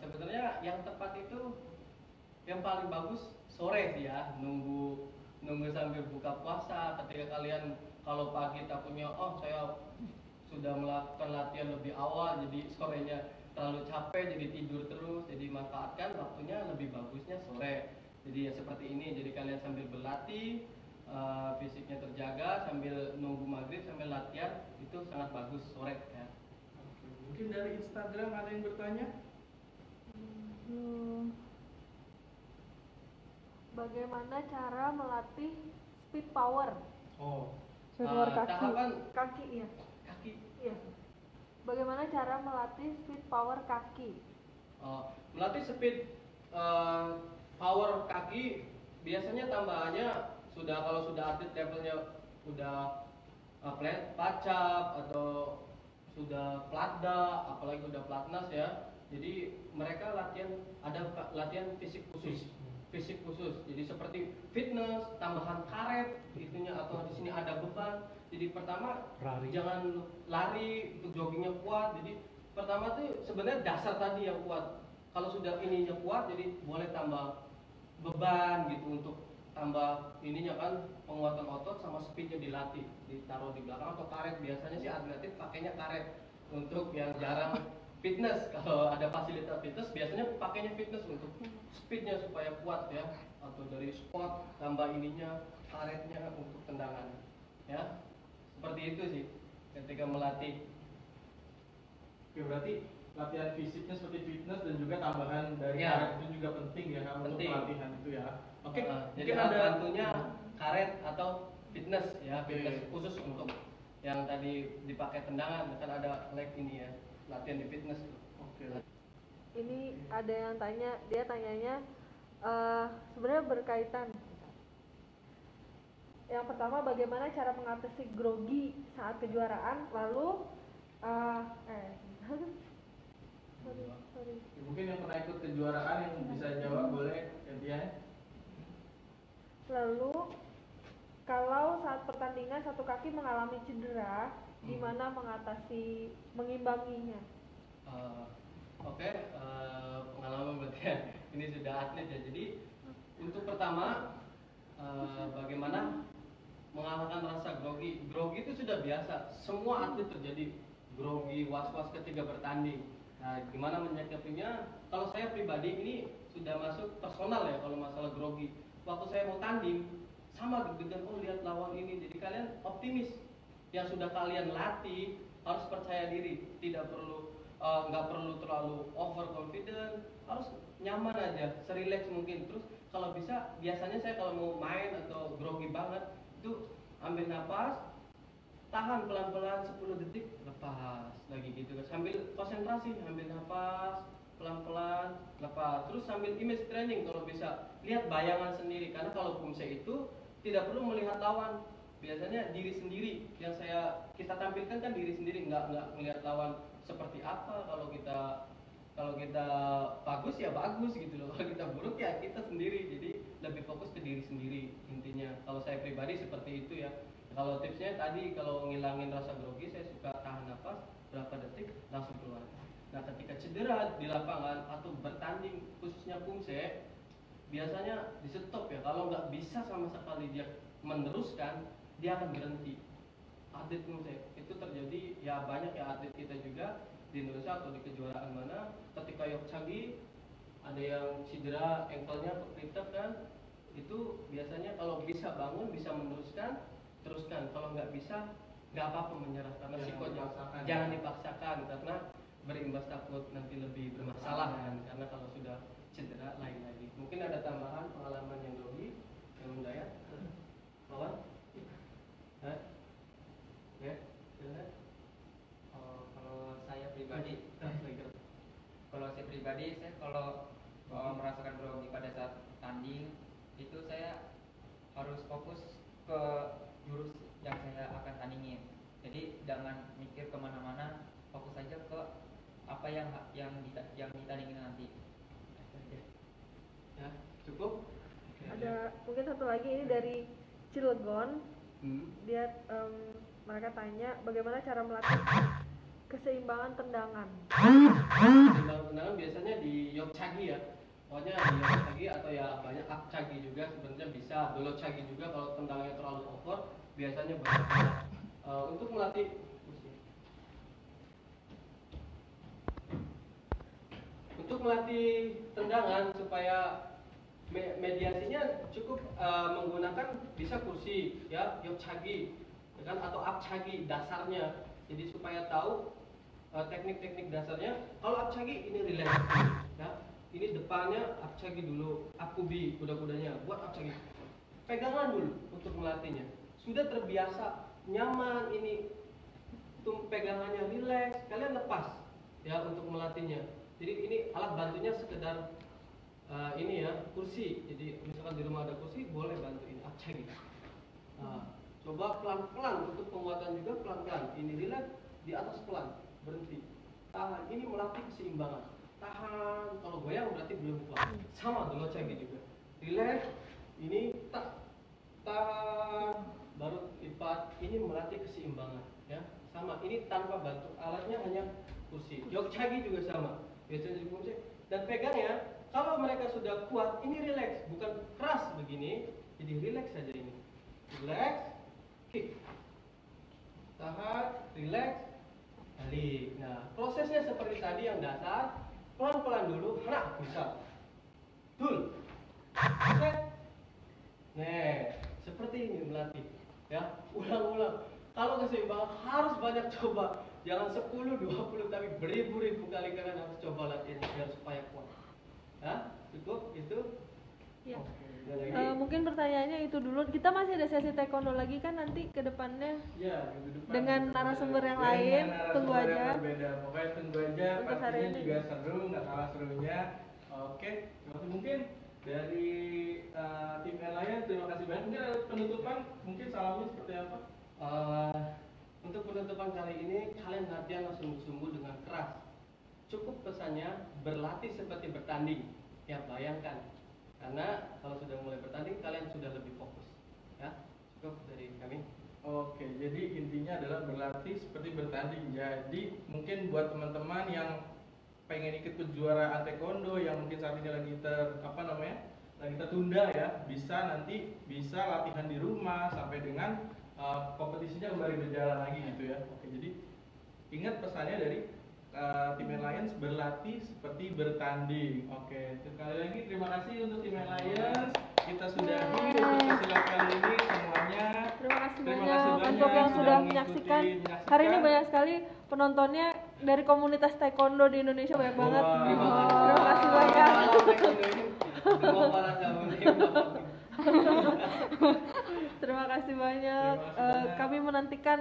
[SPEAKER 3] Sebenarnya yang tepat itu yang paling bagus sore sih ya, nunggu sambil buka puasa. Ketika kalian kalau pagi takutnya saya sudah melakukan latihan lebih awal, jadi sorenya terlalu capek, jadi tidur terus. Jadi manfaatkan waktunya, lebih bagusnya sore. Jadi ya seperti ini, jadi kalian sambil berlatih, fisiknya terjaga, sambil nunggu maghrib sambil latihan, itu sangat bagus sore ya.
[SPEAKER 1] Oke. Mungkin dari Instagram ada yang bertanya?
[SPEAKER 2] Bagaimana cara melatih speed power?
[SPEAKER 1] Oh,
[SPEAKER 2] Power kaki.
[SPEAKER 3] tahapan
[SPEAKER 2] Kaki ya.
[SPEAKER 3] kaki.
[SPEAKER 2] Iya. Bagaimana cara melatih speed power kaki?
[SPEAKER 3] Melatih speed power kaki biasanya tambahannya kalau sudah atlet levelnya udah pacap atau sudah platda, apalagi udah platnas ya. Jadi mereka ada latihan fisik khusus. Jadi seperti fitness, tambahan karet itunya, atau di sini ada beban. Jadi pertama jangan lari, untuk joggingnya kuat. Jadi pertama tuh sebenarnya dasar tadi yang kuat. Kalau sudah ininya kuat, jadi boleh tambah beban gitu, untuk tambah ininya kan, penguatan otot sama speednya dilatih, ditaruh di belakang atau karet. Biasanya sih atletik pakainya karet. Untuk yang jarang fitness, kalau ada fasilitas fitness biasanya pakainya fitness untuk speednya supaya kuat ya, atau dari squat tambah ininya karetnya untuk tendangan ya. Seperti itu sih ketika melatih.
[SPEAKER 1] Oke, berarti latihan fisiknya seperti fitness dan juga tambahan dari
[SPEAKER 3] Ya.
[SPEAKER 1] karet itu juga penting ya untuk
[SPEAKER 3] Penting.
[SPEAKER 1] pelatihan itu ya. Oke,
[SPEAKER 3] Jadi
[SPEAKER 1] mungkin ada
[SPEAKER 3] bantunya karet atau fitness ya, fitness
[SPEAKER 1] Oke.
[SPEAKER 3] khusus untuk yang tadi dipakai tendangan, kan ada leg ini ya, latihan di fitness.
[SPEAKER 1] Oke.
[SPEAKER 2] Ini ada yang tanya, dia tanyanya sebenarnya berkaitan. Yang pertama, bagaimana cara mengatasi grogi saat kejuaraan? Lalu sorry.
[SPEAKER 1] Mungkin yang pernah ikut kejuaraan yang bisa jawab boleh gantian.
[SPEAKER 2] Lalu kalau saat pertandingan satu kaki mengalami cedera, gimana mengimbanginya?
[SPEAKER 3] Oke, pengalaman berarti ya. Ini sudah atlet ya. Jadi untuk pertama bagaimana mengalahkan rasa grogi. Grogi itu sudah biasa. Semua atlet terjadi grogi, was-was ketika bertanding. Nah, gimana menyikapinya? Kalau saya pribadi ini sudah masuk personal ya, kalau masalah grogi. Waktu saya mau tanding, sama deg-degan, oh lihat lawan ini. Jadi kalian optimis. Yang sudah kalian latih harus percaya diri, tidak perlu nggak perlu terlalu overconfident, harus nyaman aja, serileks mungkin. Terus kalau bisa, biasanya saya kalau mau main atau grogi banget itu ambil nafas, tahan pelan-pelan 10 detik, lepas lagi gitu kan, sambil konsentrasi, ambil nafas pelan-pelan, lepas, terus sambil image training kalau bisa, lihat bayangan sendiri. Karena kalau kumse itu tidak perlu melihat lawan, biasanya diri sendiri yang kita tampilkan kan diri sendiri, nggak melihat lawan seperti apa. Kalau kita bagus ya bagus gitu loh, kalau kita buruk ya kita sendiri. Jadi lebih fokus ke diri sendiri intinya. Kalau saya pribadi seperti itu ya. Kalau tipsnya tadi, kalau ngilangin rasa grogi, saya suka tahan nafas berapa detik langsung keluar. Nah, ketika cedera di lapangan atau bertanding khususnya kumse, biasanya di stop ya. Kalau nggak bisa sama sekali dia meneruskan, dia akan berhenti. Atlet kumse itu terjadi ya, banyak ya atlet kita juga di Indonesia atau di kejuaraan mana, ketika Yokchagi ada yang cedera ankle-nya kepleset kan, itu biasanya kalau bisa bangun, bisa meneruskan, teruskan. Kalau nggak bisa, nggak apa-apa menyerah, karena jangan dipaksakan, karena berimbas takut nanti lebih bermasalah kan, karena kalau sudah cedera lain lagi. Mungkin ada tambahan pengalaman yang grogi yang mendaya lawan ya, silakan.
[SPEAKER 4] Kalau saya pribadi, saya kalau merasakan grogi pada saat tanding itu, saya harus fokus ke jurus yang saya akan tandingin. Jadi jangan mikir kemana-mana, fokus saja ke apa yang ditandingin nanti.
[SPEAKER 3] Ya, cukup.
[SPEAKER 2] Ada mungkin satu lagi, ini dari Cilegon. Dia mereka tanya bagaimana cara melatih keseimbangan tendangan.
[SPEAKER 3] Keseimbangan tendangan biasanya di Yokchagi ya. Pokoknya di Yokchagi atau ya banyak Apchagi juga sebenarnya bisa. Dolochagi juga kalau tendangannya terlalu over biasanya banyak. Untuk melatih tendangan supaya mediasinya cukup menggunakan bisa kursi ya, Yokchagi ya kan, atau Apchagi dasarnya. Jadi supaya tahu teknik-teknik dasarnya. Kalau Apchagi ini relax ya. Ini depannya Apchagi dulu, Apkubi kuda-kudanya buat Apchagi. Pegangan dulu untuk melatihnya. Sudah terbiasa, nyaman ini, untuk pegangannya relax, kalian lepas ya untuk melatihnya. Jadi ini alat bantunya sekedar ini ya, kursi. Jadi misalkan di rumah ada kursi, boleh bantuin Apchagi. Coba pelan-pelan, untuk penguatan juga pelan-pelan. Ini relax, di atas pelan, berhenti. Tahan, ini melatih keseimbangan. Tahan, kalau goyang berarti belum kuat. Sama dengan cenggi juga. Relax, ini tahan, baru lipat. Ini melatih keseimbangan, ya. Sama, ini tanpa bantu alatnya, hanya kursi. Jog cagi juga sama. Biasanya di kursi. Dan pegangnya, kalau mereka sudah kuat, ini relax, bukan keras begini. Jadi relax saja ini. Relax, kick. Tahan, relax, balik. Nah, prosesnya seperti tadi yang dasar, pelan-pelan dulu, bisa. Tul. Set. Nah, seperti ini melatih. Ya, ulang-ulang. Kalau keseimbangan harus banyak coba. Jangan 10, 20, tapi beribu-ribu kali kalian harus coba latihan biar supaya kuat. Ya, cukup itu.
[SPEAKER 2] Ya.
[SPEAKER 3] Oke, ada lagi?
[SPEAKER 2] Mungkin pertanyaannya itu dulu. Kita masih ada sesi taekwondo lagi kan nanti ke depannya.
[SPEAKER 1] Ya, minggu depan
[SPEAKER 2] Dengan
[SPEAKER 1] kita
[SPEAKER 2] narasumber yang
[SPEAKER 1] dengan
[SPEAKER 2] lain,
[SPEAKER 1] narasumber
[SPEAKER 2] tunggu
[SPEAKER 1] yang
[SPEAKER 2] aja.
[SPEAKER 1] berbeda. Pokoknya tunggu aja,
[SPEAKER 2] Untuk hari
[SPEAKER 1] pastinya
[SPEAKER 2] ini.
[SPEAKER 1] juga seru, nggak kalah serunya. Oke, terima kasih. Mungkin dari tim Alliance, terima kasih banyak. Mungkin ada penutupan, mungkin salamnya seperti apa?
[SPEAKER 3] Untuk penutupan kali ini, kalian latihan sungguh-sungguh dengan keras. Cukup pesannya berlatih seperti bertanding. Ya, bayangkan. Karena kalau sudah mulai bertanding, kalian sudah lebih fokus. Ya, cukup dari kami.
[SPEAKER 1] Oke, jadi intinya adalah berlatih seperti bertanding. Jadi mungkin buat teman-teman yang pengen ikut kejuaraan taekwondo yang mungkin saat ini lagi lagi tertunda ya, bisa latihan di rumah sampai dengan kompetisinya kembali berjalan lagi gitu ya. Oke, jadi ingat pesannya dari tim Alliance, berlatih seperti bertanding. Oke, sekali lagi terima kasih untuk tim Alliance. Kita sudahi untuk sesi kali ini semuanya.
[SPEAKER 2] Terima kasih
[SPEAKER 1] Terima
[SPEAKER 2] banyak
[SPEAKER 1] kasih banyak
[SPEAKER 2] untuk yang sudah
[SPEAKER 1] mengikuti,
[SPEAKER 2] menyaksikan.
[SPEAKER 1] menyaksikan.
[SPEAKER 2] Hari ini banyak sekali penontonnya dari komunitas taekwondo di Indonesia, banyak banget.
[SPEAKER 1] Wah.
[SPEAKER 2] Terima kasih banyak. Terima kasih banyak. Kami menantikan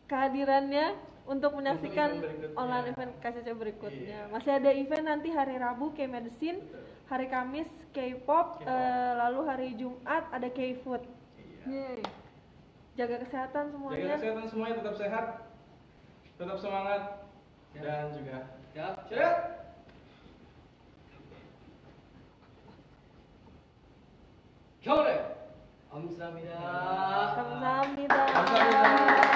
[SPEAKER 2] kehadirannya untuk menyaksikan
[SPEAKER 1] event berikutnya.
[SPEAKER 2] online event KCC berikutnya. Masih ada event nanti hari Rabu K-Medicine, hari Kamis K-pop, lalu hari Jumat ada K-food. Yeay. Jaga kesehatan semuanya.
[SPEAKER 1] Jaga kesehatan semuanya, tetap sehat, tetap semangat, dan juga
[SPEAKER 3] Siap. Kyore. Amsamida.
[SPEAKER 2] Kamsahamnida.
[SPEAKER 1] Kamsahamnida.